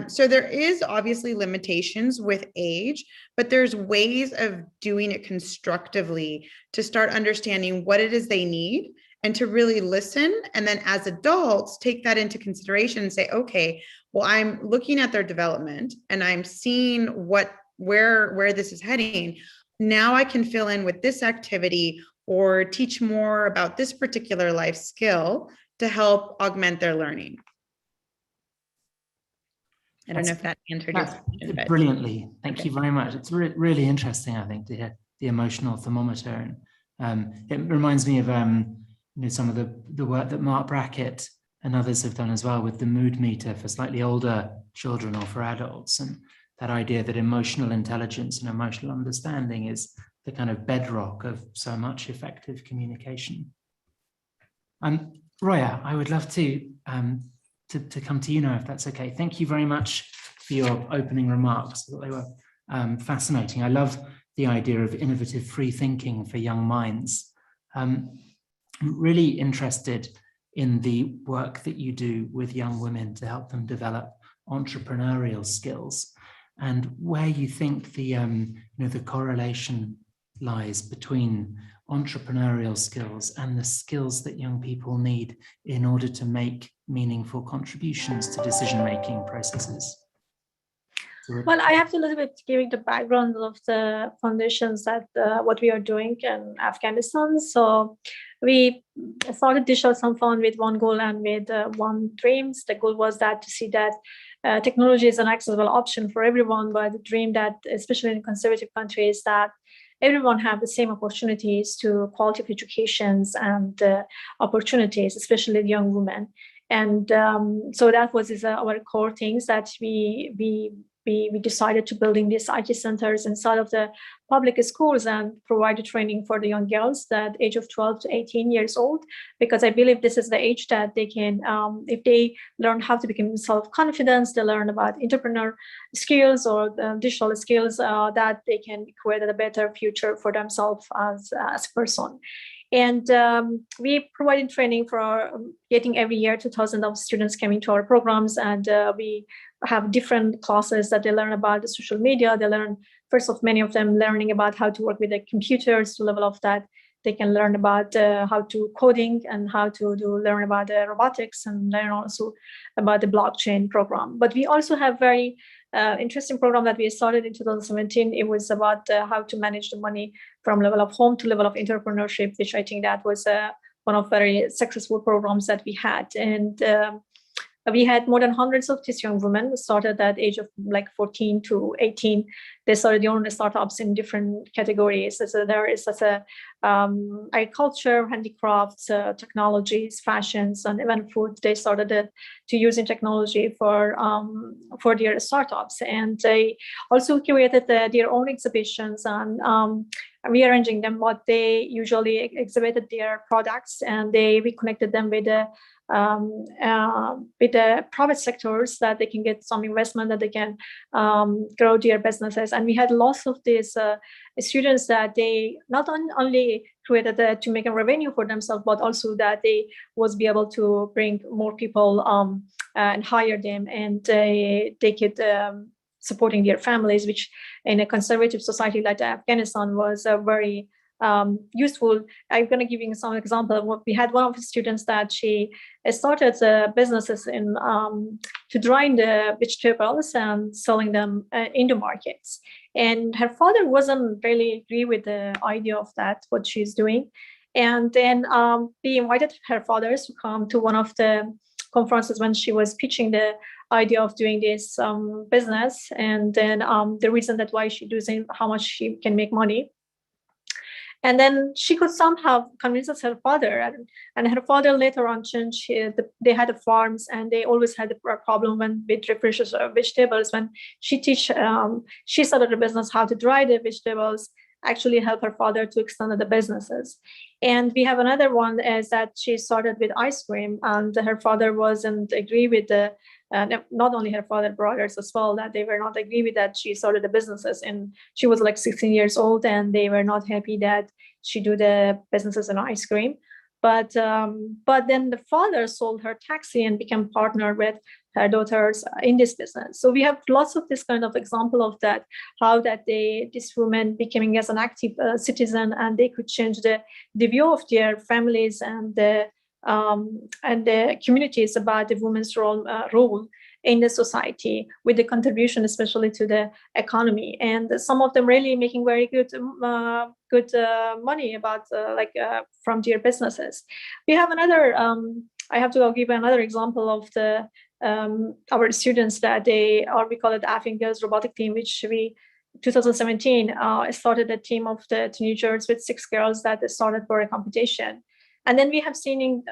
So there is obviously limitations with age, but there's ways of doing it constructively to start understanding what it is they need and to really listen. And then as adults, take that into consideration and say, okay, well, I'm looking at their development and I'm seeing where this is heading. Now I can fill in with this activity or teach more about this particular life skill to help augment their learning. I don't know if that answered your question. Brilliantly. Thank you very much. It's really interesting, I think, to hear the emotional thermometer. And it reminds me of some of the work that Mark Brackett and others have done as well with the mood meter for slightly older children or for adults. And that idea that emotional intelligence and emotional understanding is the kind of bedrock of so much effective communication. Roya, I would love to come to you now, if that's okay. Thank you very much for your opening remarks. I thought they were fascinating. I love the idea of innovative free thinking for young minds. I'm really interested in the work that you do with young women to help them develop entrepreneurial skills, and where you think the the correlation lies between entrepreneurial skills and the skills that young people need in order to make meaningful contributions to decision-making processes. Well, I have to a little bit giving the background of the foundations that what we are doing in Afghanistan. So we started Digital Sun Fund with one goal and with one dreams. The goal was that to see that technology is an accessible option for everyone, but the dream that, especially in conservative countries, that everyone have the same opportunities to quality of educations and opportunities, especially young women. And so that was our core things that we decided to building these IT centers inside of the public schools and provide training for the young girls that age of 12 to 18 years old, because I believe this is the age that they can, if they learn how to become self-confidence, they learn about entrepreneur skills or digital skills, that they can create a better future for themselves as a person. And we provided training for getting every year 2,000 of students coming to our programs, and we have different classes that they learn about the social media. They learn, first of many of them learning about how to work with the computers to level of that. They can learn about how to coding and how to learn about the robotics and learn also about the blockchain program. But we also have very interesting program that we started in 2017. It was about how to manage the money from level of home to level of entrepreneurship, which I think that was one of very successful programs that we had. And we had more than hundreds of these young women started at age of like 14 to 18. They started their own startups in different categories. So there is such a agriculture, handicrafts, technologies, fashions, and even food. They started to using technology for their startups, and they also created their own exhibitions and rearranging them what they usually exhibited their products, and we connected them with the private sectors that they can get some investment, that they can grow their businesses. And we had lots of these students that they not only created to make a revenue for themselves, but also that they was be able to bring more people and hire them, and they could supporting their families, which in a conservative society like Afghanistan was very useful. I'm going to give you some example. We had one of the students that she started businesses in to drying the vegetables and selling them in the markets. And her father wasn't really agree with the idea of that, what she's doing. And then we invited her fathers to come to one of the conferences when she was pitching the idea of doing this business, and then the reason that why she does it, how much she can make money. And then she could somehow convince her father, and her father later on changed. They had farms, and they always had a problem with refreshers of vegetables. When she started a business how to dry the vegetables, actually help her father to extend the businesses. And we have another one is that she started with ice cream, and her father wasn't agree with the not only her father, brothers as well, that they were not agree with that she started the businesses, and she was like 16 years old, and they were not happy that she do the businesses in ice cream. But then the father sold her taxi and became partner with her daughters in this business. So we have lots of this kind of example of that, how that this woman becoming as an active citizen, and they could change the view of their families and the communities about the woman's role in the society, with the contribution especially to the economy. And some of them really making very good money about from their businesses. We have another I have to give another example of the our students that we call it Afghan Girls Robotic Team, which we 2017 started a team of the teenagers with 6 girls that started for a competition. And then we have seen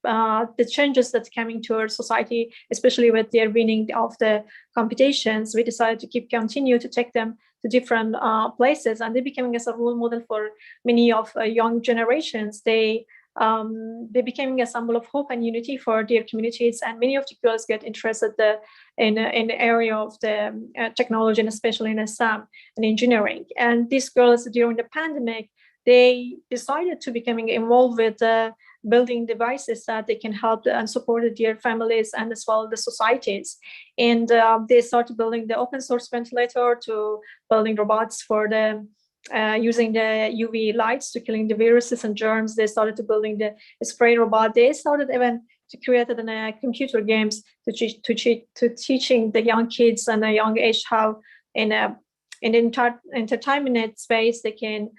the changes that's coming to our society, especially with their winning of the competitions. We decided to continue to take them to different places, and they're becoming as a role model for many of young generations. They they became a symbol of hope and unity for their communities. And many of the girls get interested in the area of the technology, and especially in STEM and engineering. And these girls, during the pandemic, they decided to becoming involved with building devices that they can help and support their families and as well the societies. And they started building the open source ventilator, to building robots for the using the UV lights to killing the viruses and germs. They started to building the spray robot. They started even to create computer games to teaching the young kids and a young age how in entertainment space they can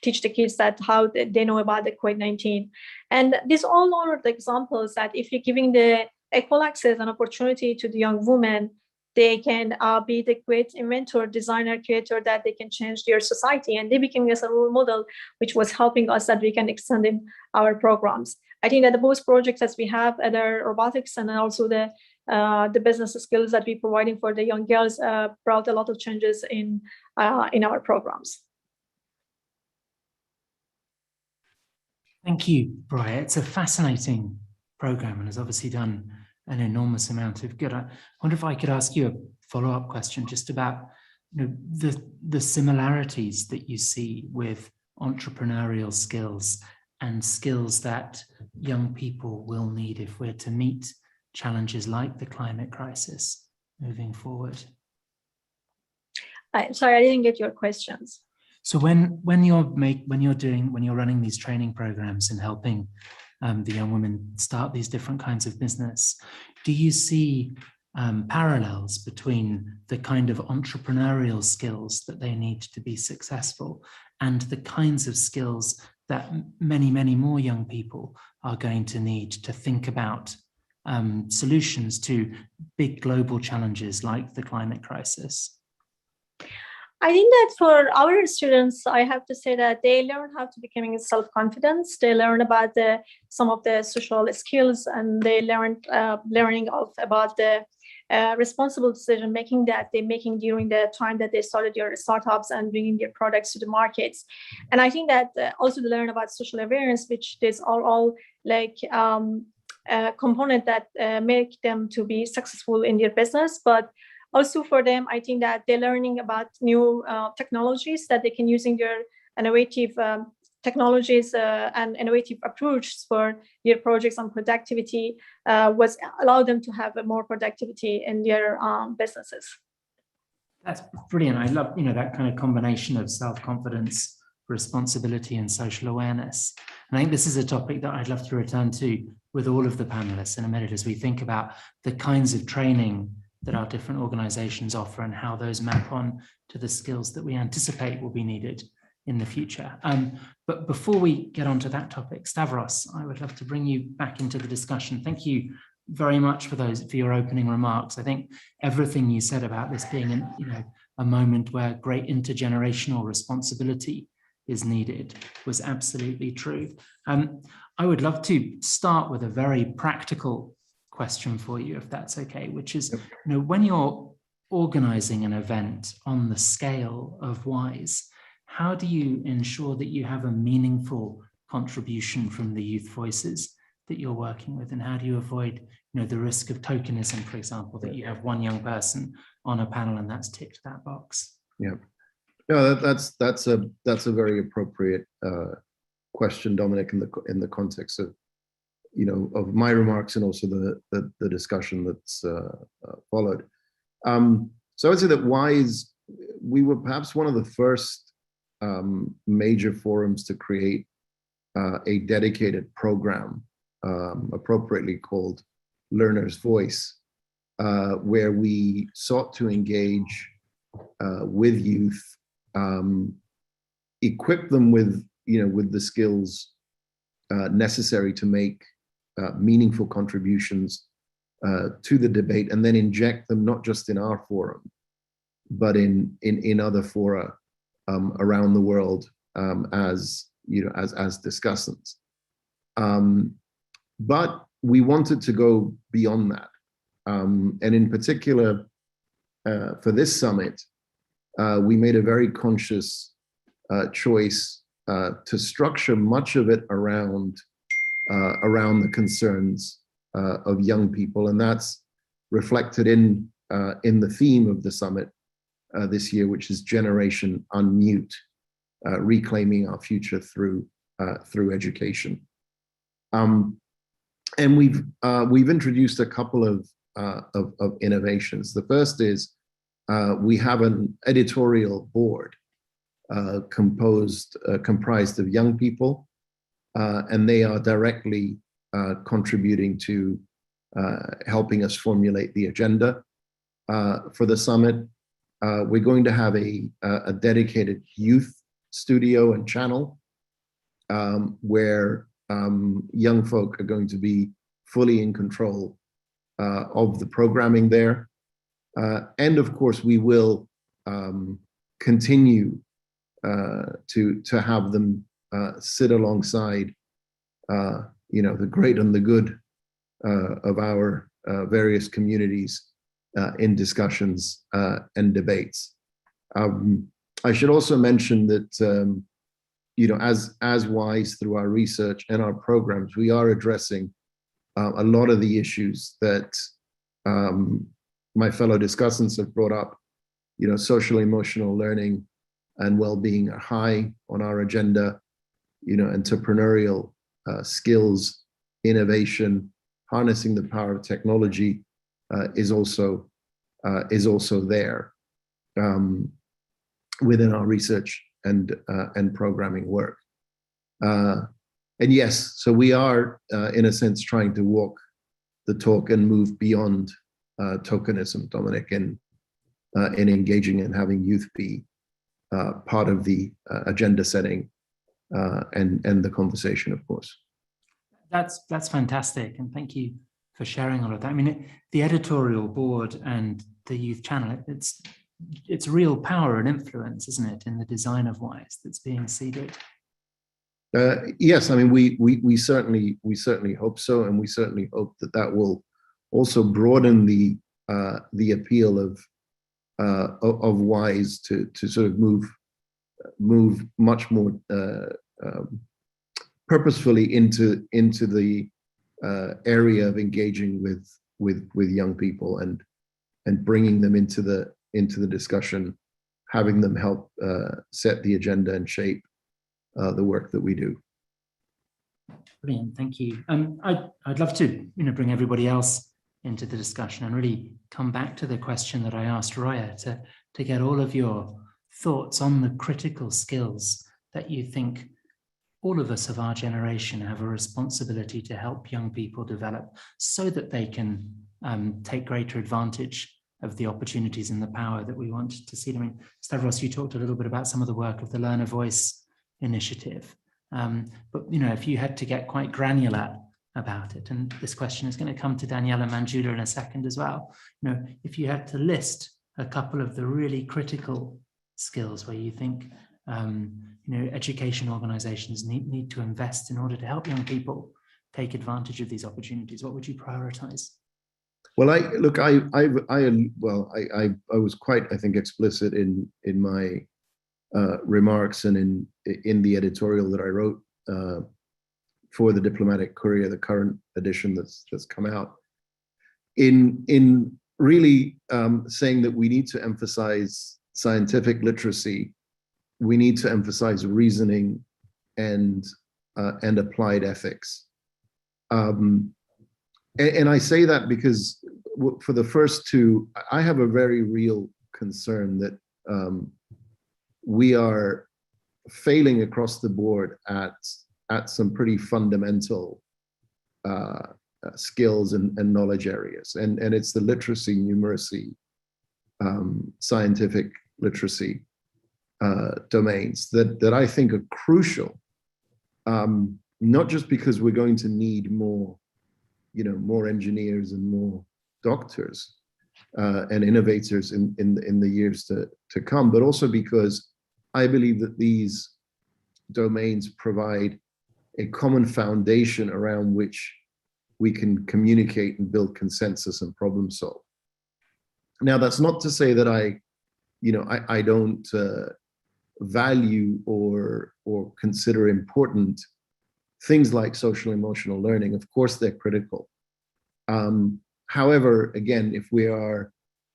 teach the kids that how they know about the COVID-19. And these all are the examples that if you're giving the equal access and opportunity to the young women, they can be the great inventor, designer, creator, that they can change their society. And they became as a role model, which was helping us that we can extend in our programs. I think that the both projects that we have, the robotics and also the business skills that we're providing for the young girls brought a lot of changes in our programs. Thank you, Brian. It's a fascinating program and has obviously done an enormous amount of good. I wonder if I could ask you a follow-up question just about the similarities that you see with entrepreneurial skills and skills that young people will need if we're to meet challenges like the climate crisis moving forward. Sorry, I didn't get your questions. So when you're running these training programs and helping the young women start these different kinds of business, do you see parallels between the kind of entrepreneurial skills that they need to be successful and the kinds of skills that many, many more young people are going to need to think about solutions to big global challenges like the climate crisis? I think that for our students, I have to say that they learn how to becoming self-confidence. They learn about some of the social skills, and they learn about the responsible decision making that they're making during the time that they started their startups and bringing their products to the markets. And I think that also they learn about social awareness, which is all like component that make them to be successful in their business. But also for them, I think that they're learning about new technologies that they can use in their innovative technologies and innovative approaches for their projects on productivity was allow them to have more productivity in their businesses. That's brilliant. I love that kind of combination of self-confidence, responsibility, and social awareness. And I think this is a topic that I'd love to return to with all of the panelists in a minute as we think about the kinds of training that our different organizations offer and how those map on to the skills that we anticipate will be needed in the future. But before we get onto that topic, Stavros, I would love to bring you back into the discussion. Thank you very much for your opening remarks. I think everything you said about this being a moment where great intergenerational responsibility is needed was absolutely true. I would love to start with a very practical question for you, if that's okay, which is, when you're organizing an event on the scale of WISE, how do you ensure that you have a meaningful contribution from the youth voices that you're working with, and how do you avoid the risk of tokenism, for example, that you have one young person on a panel and that's ticked that box? Yeah, no, that's a very appropriate question, Dominic, in the context of of my remarks and also the discussion that's followed. So I would say that WISE, we were perhaps one of the first major forums to create a dedicated program, appropriately called Learner's Voice, where we sought to engage with youth, equip them with the skills necessary to make meaningful contributions to the debate, and then inject them not just in our forum, but in other fora around the world as discussants. But we wanted to go beyond that, and in particular for this summit, we made a very conscious choice to structure much of it around the concerns of young people, and that's reflected in the theme of the summit this year, which is Generation Unmute, reclaiming our future through education. And we've introduced a couple of innovations. The first is we have an editorial board comprised of young people, and they are directly contributing to helping us formulate the agenda for the summit. We're going to have a dedicated youth studio and channel where young folk are going to be fully in control of the programming there. And of course, we will continue to have them sit alongside, the great and the good of our various communities in discussions and debates. I should also mention that, as WISE through our research and our programs, we are addressing a lot of the issues that my fellow discussants have brought up. Social emotional learning and well-being are high on our agenda. Entrepreneurial skills, innovation, harnessing the power of technology is also there within our research and programming work. And yes, so we are in a sense trying to walk the talk and move beyond tokenism, Dominic, in engaging and having youth be part of the agenda setting and the conversation, of course. That's fantastic, and thank you for sharing all of that. I mean, the editorial board and the youth channel, it's real power and influence, isn't it, in the design of WISE that's being seeded? Yes, I mean, we certainly hope so, and we certainly hope that will also broaden the appeal of WISE to sort of move much more purposefully into the area of engaging with young people and bringing them into the discussion, having them help set the agenda and shape the work that we do. Brilliant, thank you. I'd love to bring everybody else into the discussion and really come back to the question that I asked Roya to get all of your thoughts on the critical skills that you think all of us of our generation have a responsibility to help young people develop so that they can take greater advantage of the opportunities and the power that we want to see them in. Stavros, you talked a little bit about some of the work of the Learner Voice initiative, but if you had to get quite granular about it, and this question is going to come to Daniela Manjula in a second as well, if you had to list a couple of the really critical skills where you think education organizations need to invest in order to help young people take advantage of these opportunities, what would you prioritize? Well, I was quite, I think, explicit in my remarks and in the editorial that I wrote for the Diplomatic Courier, the current edition that's just come out, in really saying that we need to emphasize scientific literacy, we need to emphasize reasoning and applied ethics. And I say that because for the first two, I have a very real concern that we are failing across the board at some pretty fundamental skills and knowledge areas. And it's the literacy, numeracy, scientific literacy domains that I think are crucial, not just because we're going to need more engineers and more doctors and innovators in the years to come, but also because I believe that these domains provide a common foundation around which we can communicate and build consensus and problem solve. Now, that's not to say that I don't value or consider important things like social emotional learning. Of course, they're critical. However, again, if we are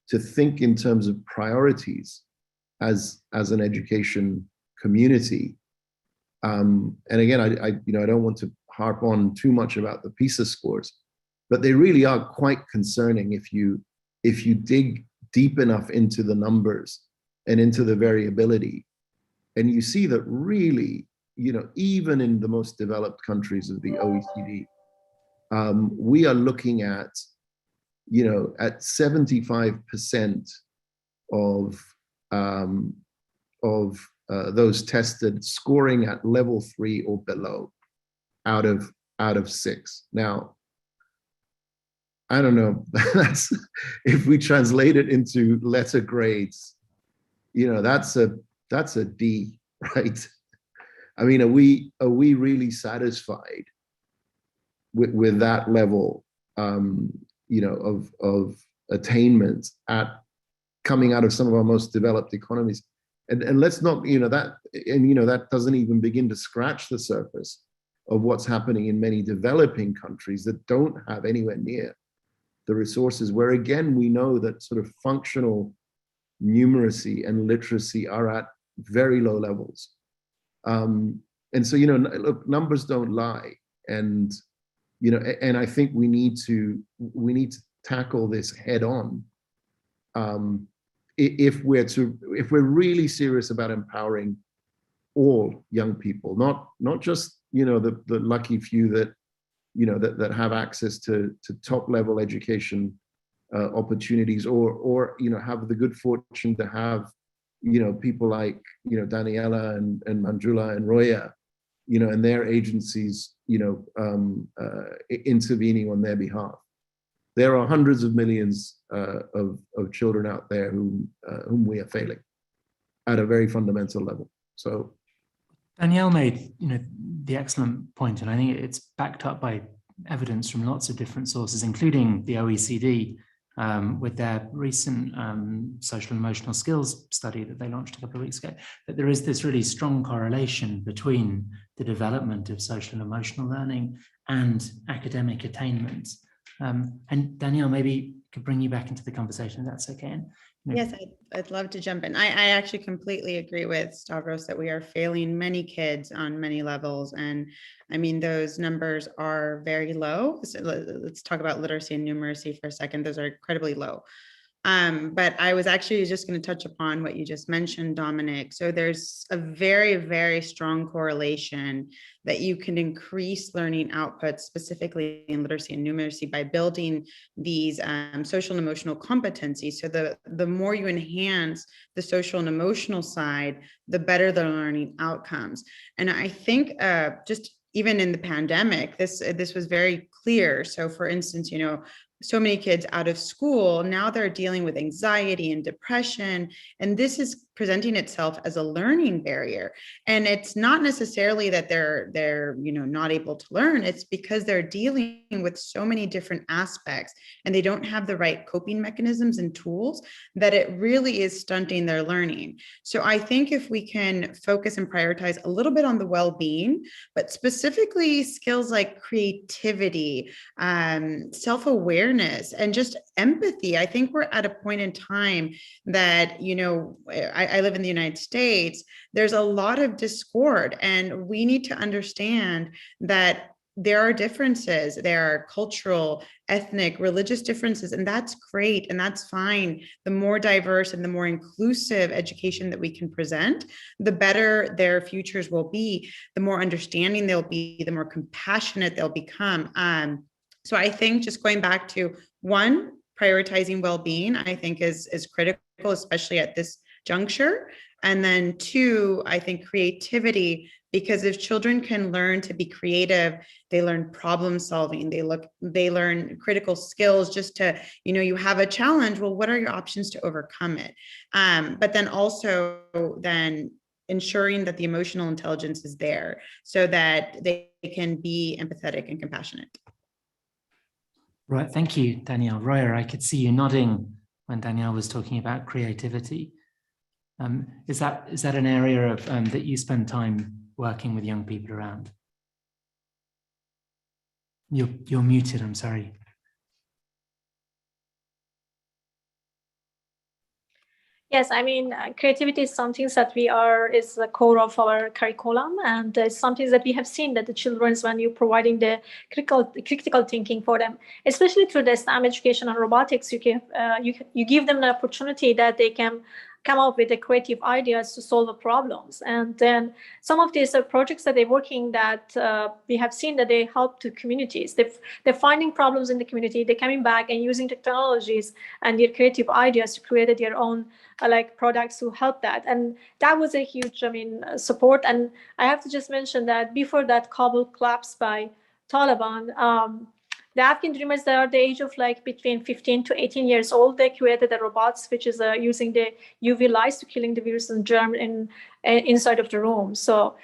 to think in terms of priorities as an education community, and again, I don't want to harp on too much about the PISA scores, but they really are quite concerning if you dig deep enough into the numbers and into the variability, and you see that really, even in the most developed countries of the OECD, we are looking at 75% of those tested scoring at level 3 or below out of 6. Now, I don't know, that's, if we translate it into letter grades, that's a D, right? I mean, are we really satisfied with that level, of attainment coming out of some of our most developed economies? And let's not, that doesn't even begin to scratch the surface of what's happening in many developing countries that don't have anywhere near the resources, where again, we know that sort of functional numeracy and literacy are at very low levels. And so, look, numbers don't lie. And, and I think we need to tackle this head on. If we're really serious about empowering all young people, not just, the lucky few that have access to top level education opportunities, or have the good fortune to have people like Daniela and Manjula and Roya, and their agencies intervening on their behalf. There are hundreds of millions of children out there whom we are failing at a very fundamental level. So Danielle made the excellent point, and I think it's backed up by evidence from lots of different sources, including the OECD, with their recent social and emotional skills study that they launched a couple of weeks ago, that there is this really strong correlation between the development of social and emotional learning and academic attainment. And Danielle, maybe could bring you back into the conversation, if that's okay. And, yes, I'd love to jump in. I actually completely agree with Stavros that we are failing many kids on many levels. And I mean, those numbers are very low. So let's talk about literacy and numeracy for a second. Those are incredibly low. But I was actually just going to touch upon what you just mentioned, Dominic. So there's a very, very strong correlation that you can increase learning outputs, specifically in literacy and numeracy, by building these social and emotional competencies. So the more you enhance the social and emotional side, the better the learning outcomes. And I think just even in the pandemic, this was very clear. So for instance, so many kids out of school, now they're dealing with anxiety and depression, and this is presenting itself as a learning barrier. And it's not necessarily that they're not able to learn, it's because they're dealing with so many different aspects and they don't have the right coping mechanisms and tools, that it really is stunting their learning. So I think if we can focus and prioritize a little bit on the well-being, but specifically skills like creativity, self-awareness, and just empathy. I think we're at a point in time that, I live in the United States, there's a lot of discord, and we need to understand that there are differences. There are cultural, ethnic, religious differences, and that's great and that's fine. The more diverse and the more inclusive education that we can present, the better their futures will be, the more understanding they'll be, the more compassionate they'll become. So I think just going back to one, prioritizing well-being, I think is critical, especially at this juncture. And then two, I think creativity, because if children can learn to be creative, they learn problem solving, they learn critical skills just to, you have a challenge. Well, what are your options to overcome it? But then also ensuring that the emotional intelligence is there so that they can be empathetic and compassionate. Right, thank you, Danielle. Roya, I could see you nodding when Danielle was talking about creativity. Is that an area of that you spend time working with young people around? You're muted, I'm sorry. Yes, I mean, creativity is something that is the core of our curriculum, and it's something that we have seen that the children, when you're providing the critical thinking for them, especially through the STEM education and robotics, you give them an opportunity that they can come up with the creative ideas to solve the problems. And then some of these projects that they're working that we have seen that they help to communities. They're finding problems in the community, they're coming back and using technologies and their creative ideas to create their own like products to help that. And that was a huge, support. And I have to just mention that before that Kabul collapsed by Taliban, the Afghan dreamers that are the age of like between 15 to 18 years old, they created the robots, which is using the UV lights to killing the virus and germ inside of the room. So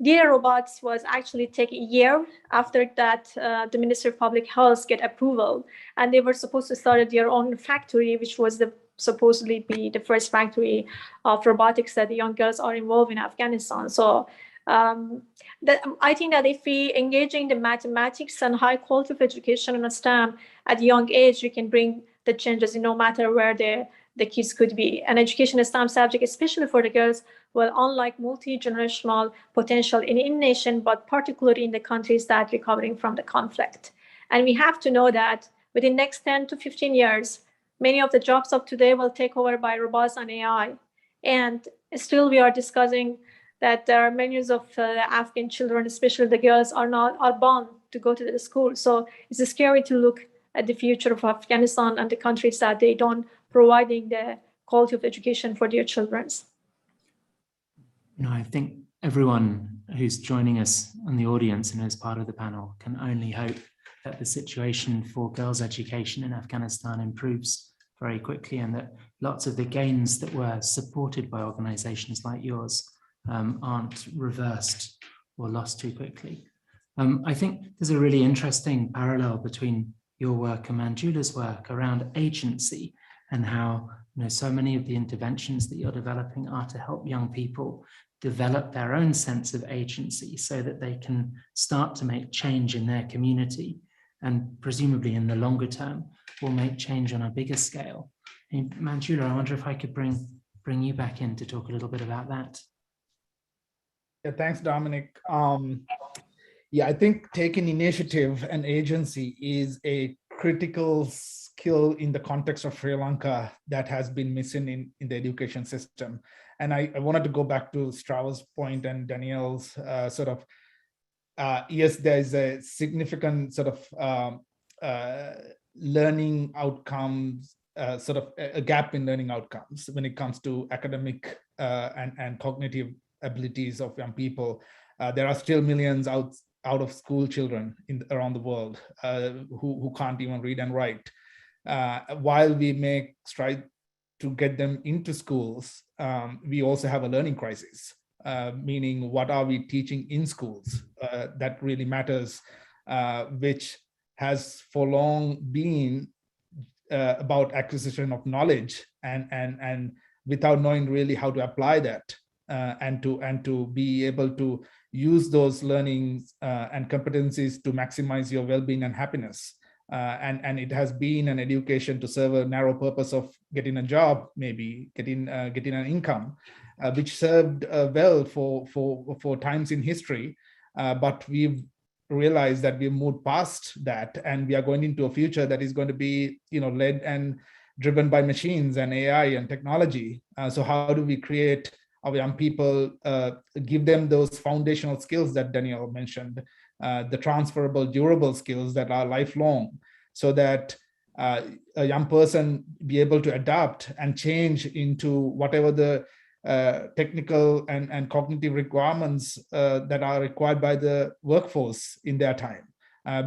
their robots was actually taking a year after that the Ministry of Public Health get approval, and they were supposed to start their own factory, which was supposedly be the first factory of robotics that the young girls are involved in Afghanistan. So I think that if we engage in the mathematics and high quality of education and STEM at a young age, we can bring the changes no matter where the kids could be. And education in STEM subject, especially for the girls, will unlike multi-generational potential in nation, but particularly in the countries that are recovering from the conflict. And we have to know that within the next 10 to 15 years, many of the jobs of today will take over by robots and AI. And still we are discussing that there are millions of Afghan children, especially the girls, are born to go to the school. So it's scary to look at the future of Afghanistan and the countries that they don't providing the quality of education for their children. I think everyone who's joining us on the audience and as part of the panel can only hope that the situation for girls' education in Afghanistan improves very quickly, and that lots of the gains that were supported by organizations like yours aren't reversed or lost too quickly. I think there's a really interesting parallel between your work and Manjula's work around agency, and how so many of the interventions that you're developing are to help young people develop their own sense of agency so that they can start to make change in their community, and presumably in the longer term will make change on a bigger scale. And Manjula, I wonder if I could bring you back in to talk a little bit about that. Yeah, thanks, Dominic. Yeah, I think taking initiative and agency is a critical skill in the context of Sri Lanka that has been missing in the education system. And I wanted to go back to Strava's point and Danielle's yes, there's a significant sort of learning outcomes, sort of a gap in learning outcomes when it comes to academic and cognitive abilities of young people. There are still millions out of school children around the world who can't even read and write. While we make strides to get them into schools, we also have a learning crisis, meaning what are we teaching in schools that really matters, which has for long been about acquisition of knowledge and without knowing really how to apply that and to be able to use those learnings and competencies to maximize your well-being and happiness. And it has been an education to serve a narrow purpose of getting a job, maybe getting an income, which served well for times in history. But we've realized that we've moved past that, and we are going into a future that is going to be, led and driven by machines and AI and technology. So how do we create our young people, give them those foundational skills that Danielle mentioned, the transferable, durable skills that are lifelong, so that a young person be able to adapt and change into whatever the technical and cognitive requirements that are required by the workforce in their time,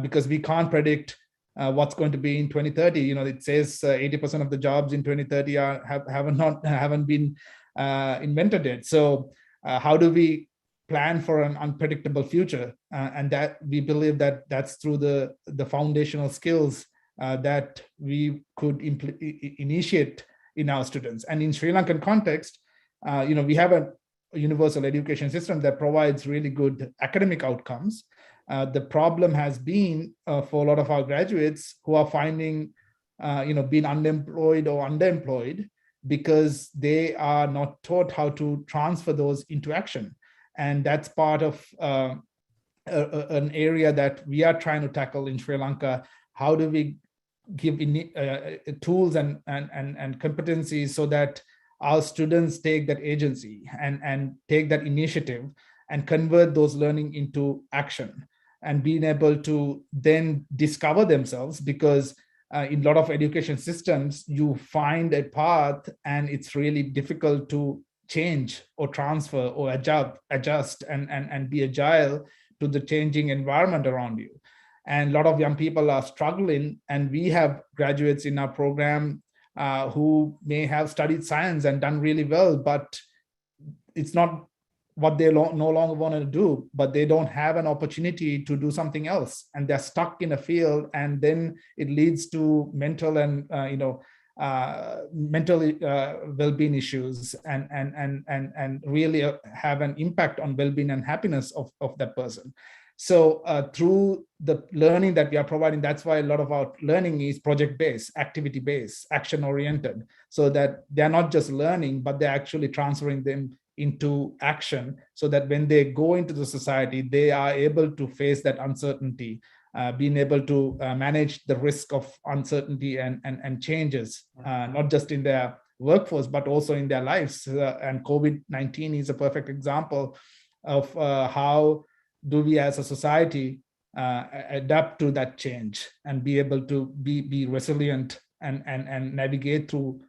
because we can't predict what's going to be in 2030. It says 80% of the jobs in 2030 haven't been invented yet. So how do we plan for an unpredictable future? And that we believe that that's through the foundational skills that we could initiate in our students. And in Sri Lankan context, We have a universal education system that provides really good academic outcomes. The problem has been for a lot of our graduates who are finding, being unemployed or underemployed because they are not taught how to transfer those into action. And that's part of an area that we are trying to tackle in Sri Lanka. How do we give tools and competencies so that our students take that agency and take that initiative and convert those learning into action and being able to then discover themselves? Because in a lot of education systems, you find a path and it's really difficult to change or transfer or adjust and be agile to the changing environment around you. And a lot of young people are struggling, and we have graduates in our program who may have studied science and done really well, but it's not what they no longer want to do, but they don't have an opportunity to do something else, and they're stuck in a field, and then it leads to mental and well-being issues and really have an impact on well-being and happiness of that person. So through the learning that we are providing, that's why a lot of our learning is project-based, activity-based, action-oriented, so that they're not just learning, but they're actually transferring them into action, so that when they go into the society, they are able to face that uncertainty, being able to manage the risk of uncertainty and changes, not just in their workforce, but also in their lives. And COVID-19 is a perfect example of how do we as a society adapt to that change and be able to be resilient and navigate through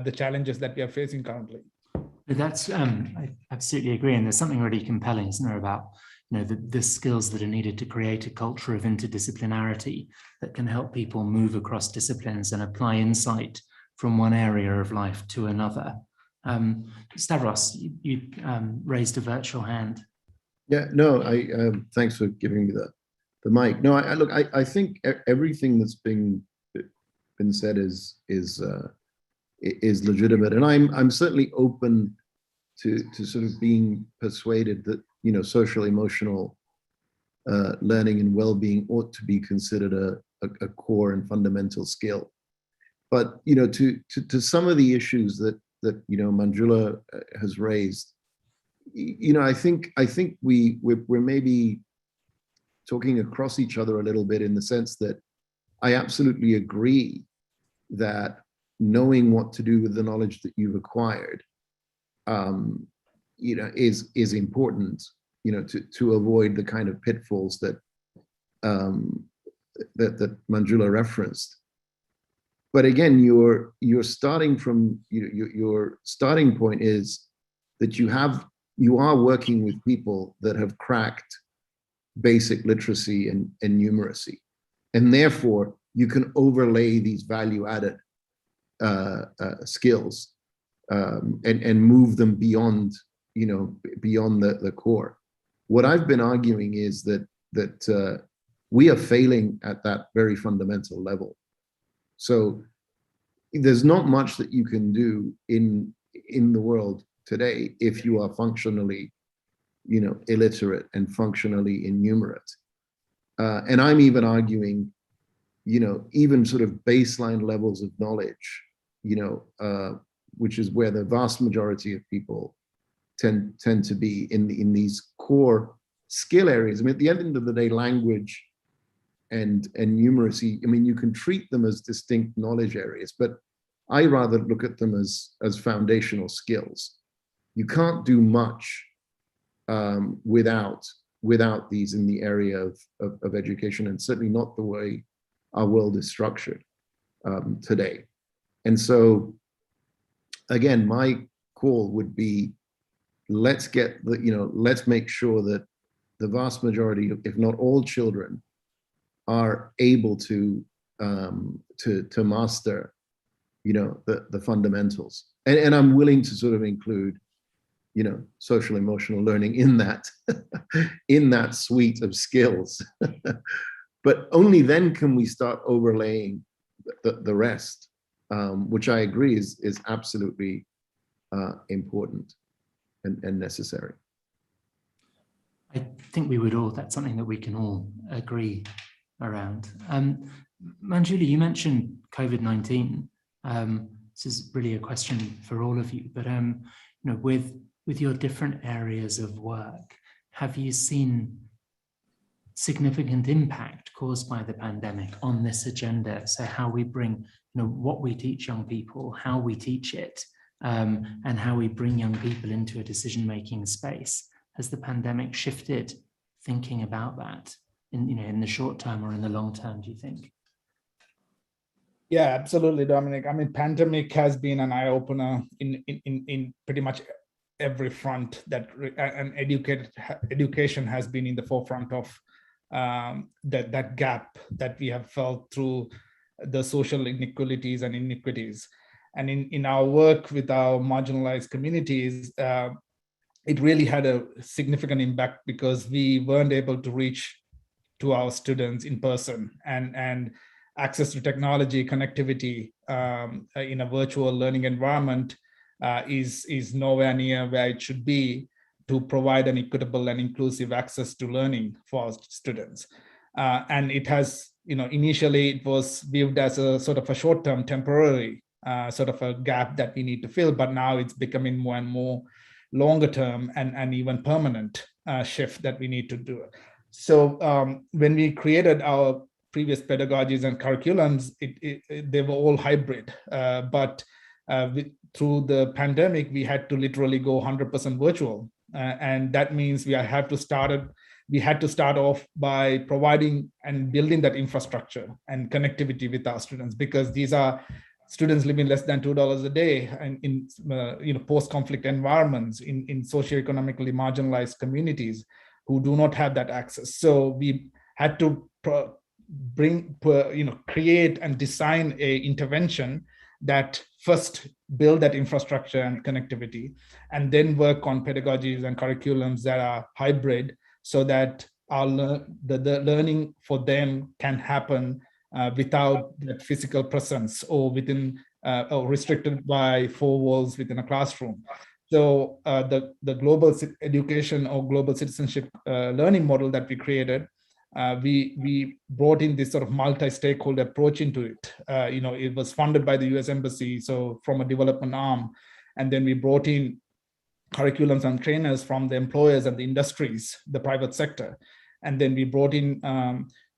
the challenges that we are facing currently. That's I absolutely agree, and there's something really compelling, isn't there, about the skills that are needed to create a culture of interdisciplinarity that can help people move across disciplines and apply insight from one area of life to another. Stavros, you raised a virtual hand. Yeah, no, thanks for giving me the mic. No, I think everything that's been said is legitimate, and I'm certainly open to sort of being persuaded that social emotional learning and well-being ought to be considered a core and fundamental skill. But to some of the issues that Manjula has raised, I think we're maybe talking across each other a little bit, in the sense that I absolutely agree that knowing what to do with the knowledge that you've acquired, is important, to avoid the kind of pitfalls that that Manjula referenced. But again, your starting from your starting point is that you are working with people that have cracked basic literacy and numeracy, and therefore you can overlay these value-added skills and move them beyond the core. What I've been arguing is that we are failing at that very fundamental level. So there's not much that you can do in the world today if you are functionally illiterate and functionally innumerate. And I'm even arguing, even sort of baseline levels of knowledge, which is where the vast majority of people tend to be in these core skill areas. I mean, at the end of the day, language and numeracy, I mean, you can treat them as distinct knowledge areas, but I rather look at them as foundational skills. You can't do much without these in the area of education, and certainly not the way our world is structured today. And so, again, my call would be, let's make sure that the vast majority, if not all children, are able to master, the fundamentals. And I'm willing to sort of include, social emotional learning in that in that suite of skills. But only then can we start overlaying the rest, which I agree is absolutely important and necessary. I think that's something that we can all agree around. Manjuli, you mentioned COVID-19. This is really a question for all of you, but with your different areas of work, have you seen significant impact caused by the pandemic on this agenda? So how we bring, what we teach young people, how we teach it, and how we bring young people into a decision-making space. Has the pandemic shifted thinking about that in the short term or in the long term, do you think? Yeah, absolutely, Dominic. I mean, pandemic has been an eye-opener in pretty much every front and education has been in the forefront of that gap that we have felt through the social inequalities and iniquities. And in our work with our marginalized communities, it really had a significant impact because we weren't able to reach to our students in person, and access to technology, connectivity in a virtual learning environment is nowhere near where it should be to provide an equitable and inclusive access to learning for our students. And it has, initially it was viewed as a sort of a short-term, temporary sort of a gap that we need to fill, but now it's becoming more and more longer term and even permanent shift that we need to do. So when we created our previous pedagogies and curriculums, they were all hybrid, but through the pandemic, we had to literally go 100% virtual. And that means we had to start off by providing and building that infrastructure and connectivity with our students, because these are students living less than $2 a day and in post-conflict environments, in socioeconomically marginalized communities who do not have that access. So we had to create and design a intervention that first build that infrastructure and connectivity, and then work on pedagogies and curriculums that are hybrid, so that the learning for them can happen without that physical presence or within or restricted by four walls within a classroom. So the global education or global citizenship learning model that we created, we brought in this sort of multi-stakeholder approach into it. It was funded by the US Embassy, so from a development arm, and then we brought in curriculums and trainers from the employers and the industries, the private sector, and then we brought in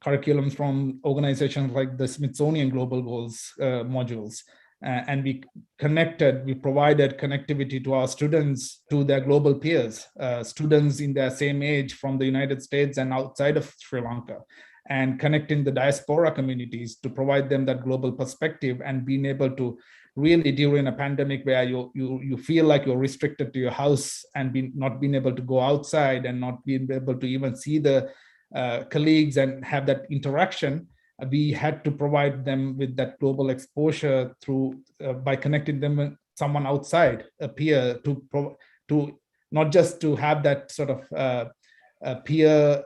curriculums from organizations like the Smithsonian Global Goals modules. And we provided connectivity to our students, to their global peers, students in their same age from the United States and outside of Sri Lanka, and connecting the diaspora communities to provide them that global perspective, and being able to really, during a pandemic where you feel like you're restricted to your house and not being able to go outside and not being able to even see the colleagues and have that interaction, we had to provide them with that global exposure through by connecting them with someone outside, a peer, to not just to have that sort of peer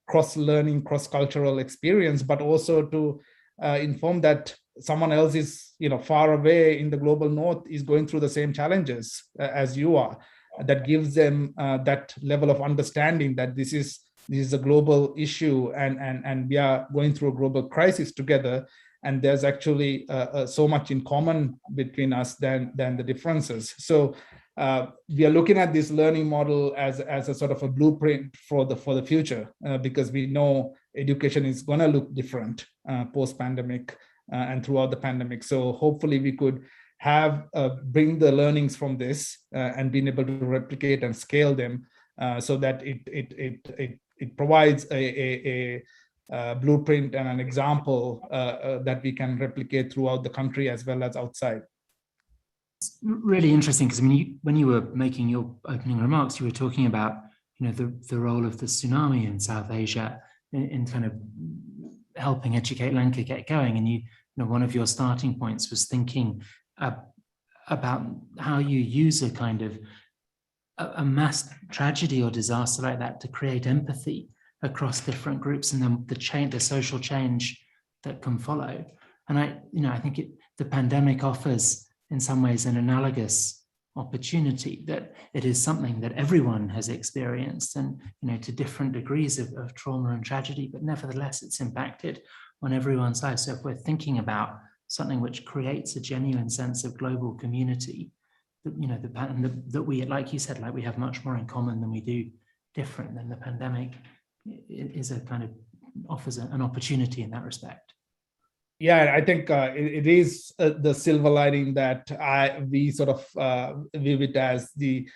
cross-learning, cross-cultural experience, but also to inform that someone else is far away in the global north is going through the same challenges as you are. That gives them that level of understanding that this is a global issue, and we are going through a global crisis together, and there's actually so much in common between us than the differences. So we are looking at this learning model as a sort of a blueprint for the future, because we know education is going to look different post-pandemic and throughout the pandemic. So hopefully we could bring the learnings from this and being able to replicate and scale them so that it provides a blueprint and an example that we can replicate throughout the country as well as outside. It's really interesting, because when you were making your opening remarks, you were talking about the role of the tsunami in South Asia in kind of helping educate Lanka get going, and one of your starting points was thinking about how you use a kind of a mass tragedy or disaster like that to create empathy across different groups, and then the social change that can follow. And I think the pandemic offers in some ways an analogous opportunity, that it is something that everyone has experienced, and to different degrees of trauma and tragedy, but nevertheless it's impacted on everyone's life. So if we're thinking about something which creates a genuine sense of global community, the pattern that we, like you said, like we have much more in common than we do different, then the pandemic is a kind of offers an opportunity in that respect. Yeah, I think it is the silver lining that we sort of view it as the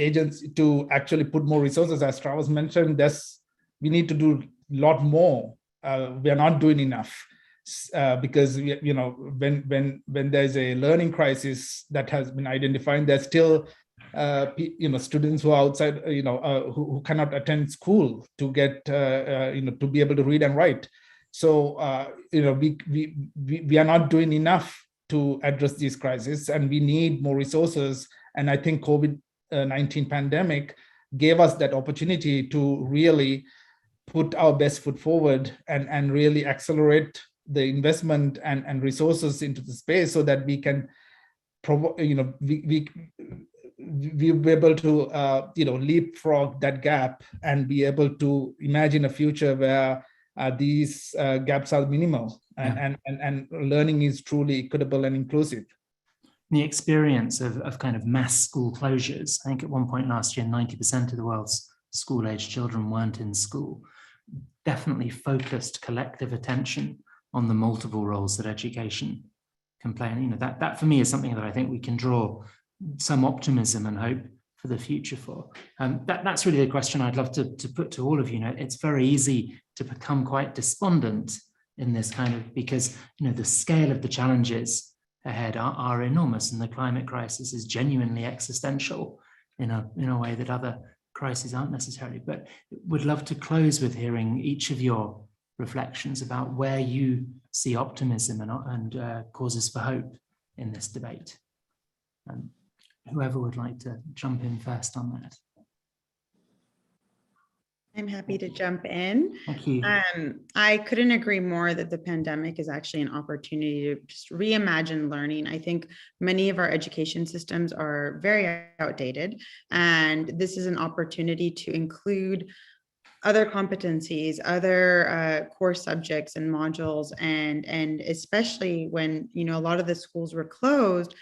agency to actually put more resources. As Travis mentioned, we need to do a lot more. We are not doing enough because when there's a learning crisis that has been identified, there's still students who are outside, who cannot attend school to get to be able to read and write. So we are not doing enough to address these crises, and we need more resources. And I think COVID-19 pandemic gave us that opportunity to really put our best foot forward and really accelerate the investment and resources into the space, so that we can we'll be able to leapfrog that gap and be able to imagine a future where these gaps are minimal and learning is truly equitable and inclusive. The experience of kind of mass school closures, I think at one point last year, 90% of the world's school-aged children weren't in school, definitely focused collective attention on the multiple roles that education can play. And that for me is something that I think we can draw some optimism and hope for the future for. That's really the question I'd love to put to all of you. It's very easy to become quite despondent in this kind of, because the scale of the challenges ahead are enormous, and the climate crisis is genuinely existential in a way that other crises aren't necessarily. But would love to close with hearing each of your reflections about where you see optimism and causes for hope in this debate. Whoever would like to jump in first on that. I'm happy to jump in. Thank you. I couldn't agree more that the pandemic is actually an opportunity to just reimagine learning. I think many of our education systems are very outdated, and this is an opportunity to include other competencies, other core subjects and modules, and especially when a lot of the schools were closed,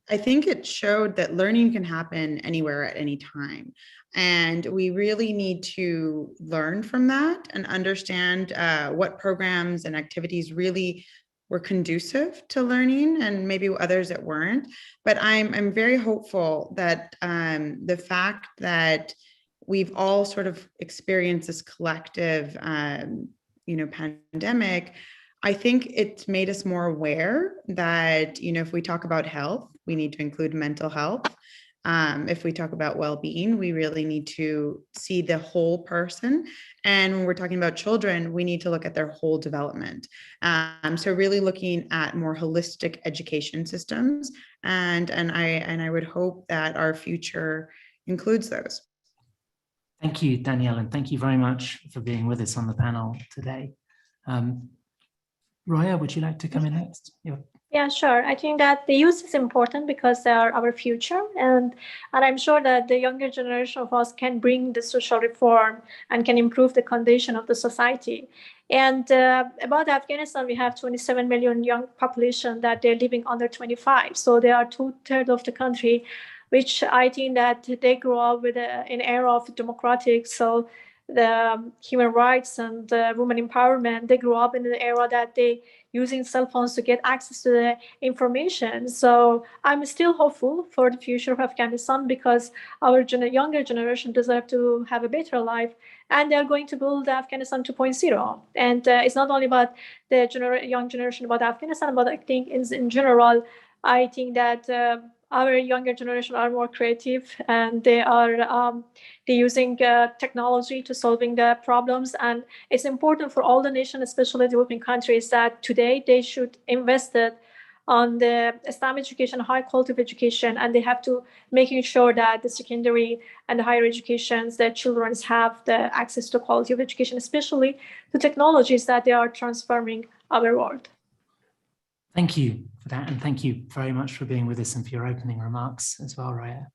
I think it showed that learning can happen anywhere at any time. And we really need to learn from that and understand what programs and activities really were conducive to learning, and maybe others that weren't. But I'm very hopeful that the fact that we've all sort of experienced this collective, pandemic, I think it's made us more aware that, if we talk about health, we need to include mental health. If we talk about well-being, we really need to see the whole person. And when we're talking about children, we need to look at their whole development. So really looking at more holistic education systems. And I would hope that our future includes those. Thank you, Danielle, and thank you very much for being with us on the panel today. Roya, would you like to come in next? Yeah, sure. I think that the youth is important because they are our future, and I'm sure that the younger generation of us can bring the social reform and can improve the condition of the society. And about Afghanistan, we have 27 million young population that they're living under 25. So they are 2/3 of the country, which I think that they grew up with an era of democratic, so the human rights and women empowerment. They grew up in an era that they using cell phones to get access to the information. So I'm still hopeful for the future of Afghanistan, because our younger generation deserve to have a better life, and they're going to build Afghanistan 2.0. And it's not only about the young generation about Afghanistan, but I think in general, I think that our younger generation are more creative, and they're using technology to solving the problems. And it's important for all the nations, especially developing countries, that today they should invest it on the STEM education, high quality of education, and they have to making sure that the secondary and the higher educations, that children have the access to quality of education, especially to technologies that they are transforming our world. Thank you for that, and thank you very much for being with us and for your opening remarks as well, Raya.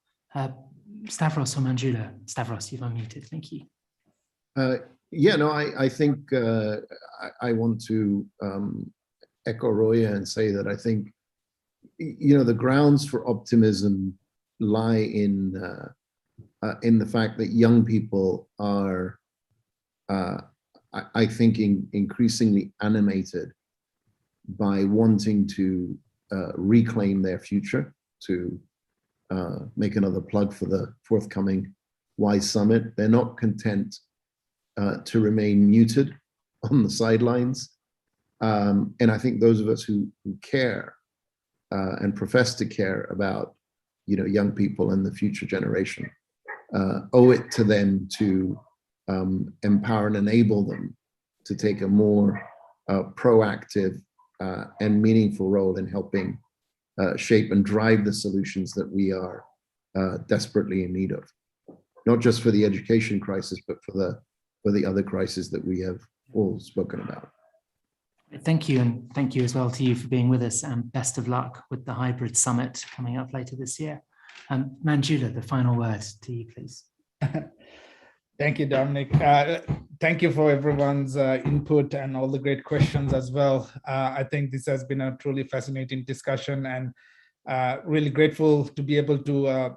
Stavros or Manjula? Stavros, you've unmuted. Thank you. Yeah, no, I think I want to echo Roya and say that I think, the grounds for optimism lie in the fact that young people are, I think, increasingly animated by wanting to reclaim their future, to make another plug for the forthcoming WISE Summit. They're not content to remain muted on the sidelines. And I think those of us who care and profess to care about, young people and the future generation, owe it to them to empower and enable them to take a more proactive and meaningful role in helping shape and drive the solutions that we are desperately in need of, not just for the education crisis, but for the other crises that we have all spoken about. Thank you, and thank you as well to you for being with us, and best of luck with the hybrid summit coming up later this year. Manjula, the final word to you, please. Thank you, Dominic. Thank you for everyone's input and all the great questions as well. I think this has been a truly fascinating discussion, and really grateful to be able to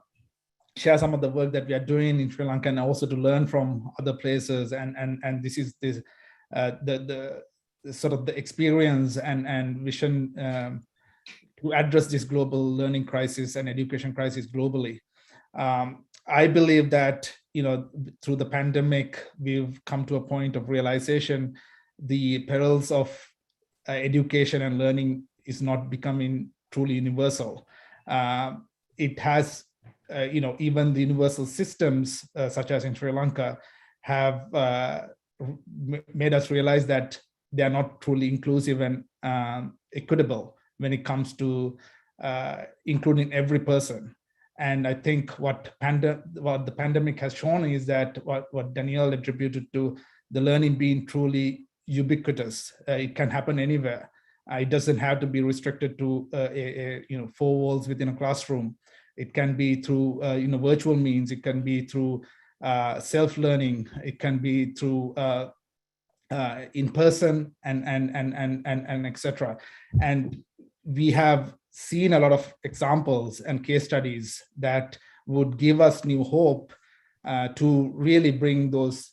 share some of the work that we are doing in Sri Lanka, and also to learn from other places. And this is the sort of the experience and vision to address this global learning crisis and education crisis globally. I believe that, through the pandemic, we've come to a point of realization the perils of education and learning is not becoming truly universal. It has, even the universal systems, such as in Sri Lanka, have made us realize that they are not truly inclusive and equitable when it comes to including every person. And I think what the pandemic has shown is that what Danielle attributed to the learning being truly ubiquitous. It can happen anywhere. It doesn't have to be restricted to four walls within a classroom. It can be through virtual means. It can be through self-learning. It can be through in person and etc. And we have seen a lot of examples and case studies that would give us new hope to really bring those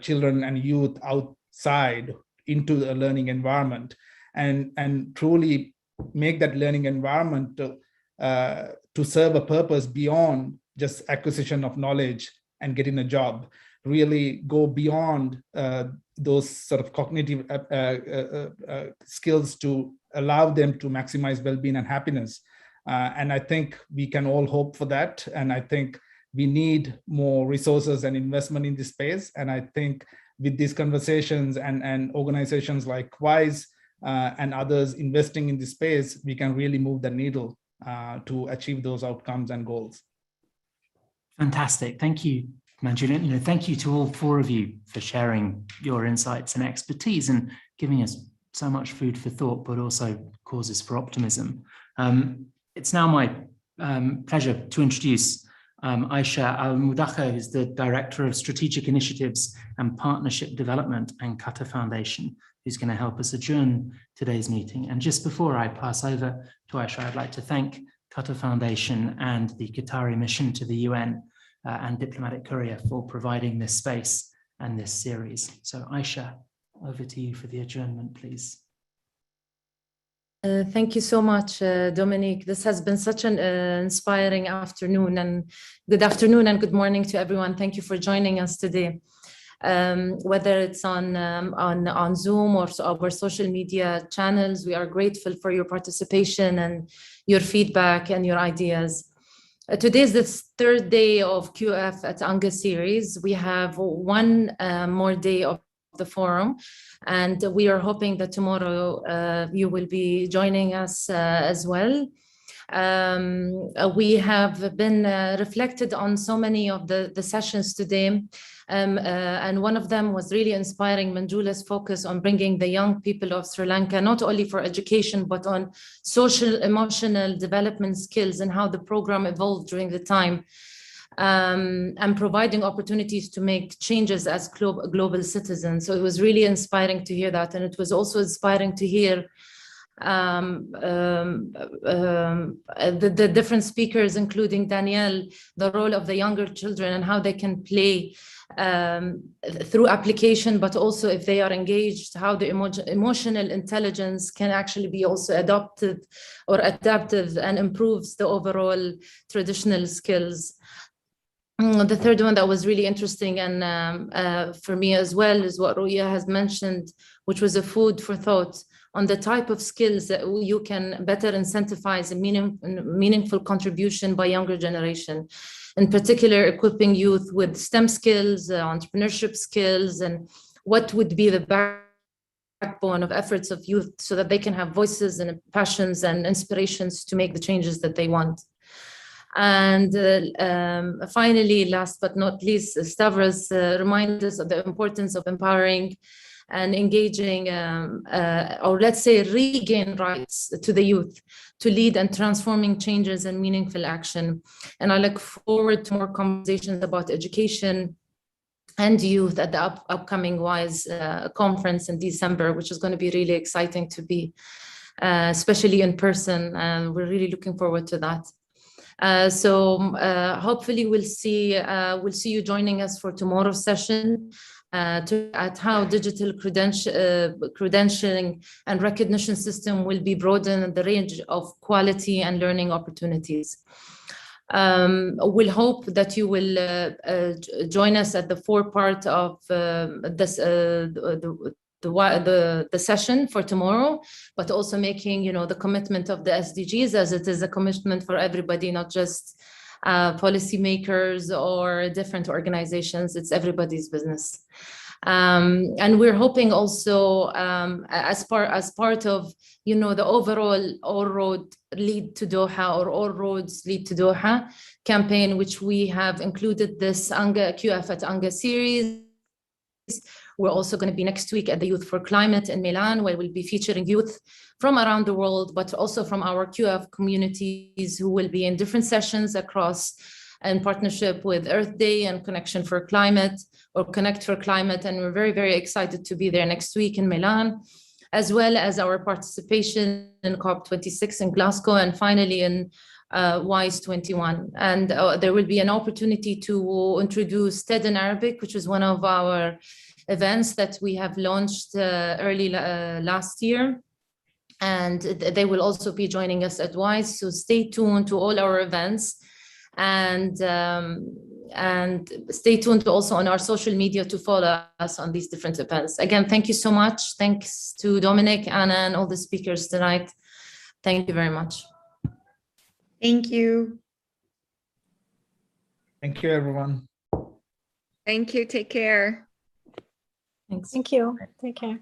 children and youth outside into a learning environment, and truly make that learning environment to serve a purpose beyond just acquisition of knowledge and getting a job. Really go beyond those sort of cognitive skills to allow them to maximize well-being and happiness. And I think we can all hope for that. And I think we need more resources and investment in this space. And I think with these conversations and organizations like WISE and others investing in this space, we can really move the needle to achieve those outcomes and goals. Fantastic. Thank you, Manjula. Thank you to all four of you for sharing your insights and expertise and giving us so much food for thought, but also causes for optimism. It's now my pleasure to introduce Aisha Al-Mudakha, who's the Director of Strategic Initiatives and Partnership Development and Qatar Foundation, who's going to help us adjourn today's meeting. And just before I pass over to Aisha, I'd like to thank Qatar Foundation and the Qatari mission to the UN and Diplomatic Courier for providing this space and this series. So Aisha, over to you for the adjournment, please. Thank you so much, Dominic. This has been such an inspiring afternoon, and good afternoon and good morning to everyone. Thank you for joining us today. Whether it's on Zoom or our social media channels, we are grateful for your participation and your feedback and your ideas. Today is the third day of QF at UNGA series. We have one more day of the forum, and we are hoping that tomorrow you will be joining us as well. We have been reflected on so many of the sessions today. And one of them was really inspiring Manjula's focus on bringing the young people of Sri Lanka, not only for education, but on social, emotional development skills and how the program evolved during the time, and providing opportunities to make changes as global citizens. So it was really inspiring to hear that. And it was also inspiring to hear the different speakers, including Danielle, the role of the younger children and how they can play through application, but also if they are engaged, how the emotional intelligence can actually be also adopted or adaptive and improves the overall traditional skills. The third one that was really interesting and for me as well is what Ruya has mentioned, which was a food for thought on the type of skills that you can better incentivize a meaningful contribution by younger generation. In particular, equipping youth with STEM skills, entrepreneurship skills, and what would be the backbone of efforts of youth so that they can have voices and passions and inspirations to make the changes that they want. And finally, last but not least, Stavros reminded us of the importance of empowering and engaging, or let's say regain rights to the youth to lead and transforming changes and meaningful action. And I look forward to more conversations about education and youth at the upcoming WISE conference in December, which is going to be really exciting to be, especially in person. And we're really looking forward to that. So hopefully we'll see you joining us for tomorrow's session at how digital credentialing and recognition system will be broadened the range of quality and learning opportunities. We'll hope that you will join us at the forepart of this the session for tomorrow, but also making the commitment of the SDGs, as it is a commitment for everybody, not just policymakers or different organizations. It's everybody's business. And we're hoping also as part of the overall All Road Lead to Doha or All Roads Lead to Doha campaign, which we have included this QF at Anga series. We're also going to be next week at the Youth for Climate in Milan, where we'll be featuring youth from around the world, but also from our QF communities who will be in different sessions across in partnership with Earth Day and Connection for Climate or Connect for Climate. And we're very, very excited to be there next week in Milan, as well as our participation in COP26 in Glasgow and finally in WISE 21. And there will be an opportunity to introduce TED in Arabic, which is one of our events that we have launched early last year. And they will also be joining us at WISE. So stay tuned to all our events and stay tuned also on our social media to follow us on these different events. Again, thank you so much. Thanks to Dominic, Anna, and all the speakers tonight. Thank you very much. Thank you. Thank you, everyone. Thank you. Take care. Thanks. Thank you. Take care.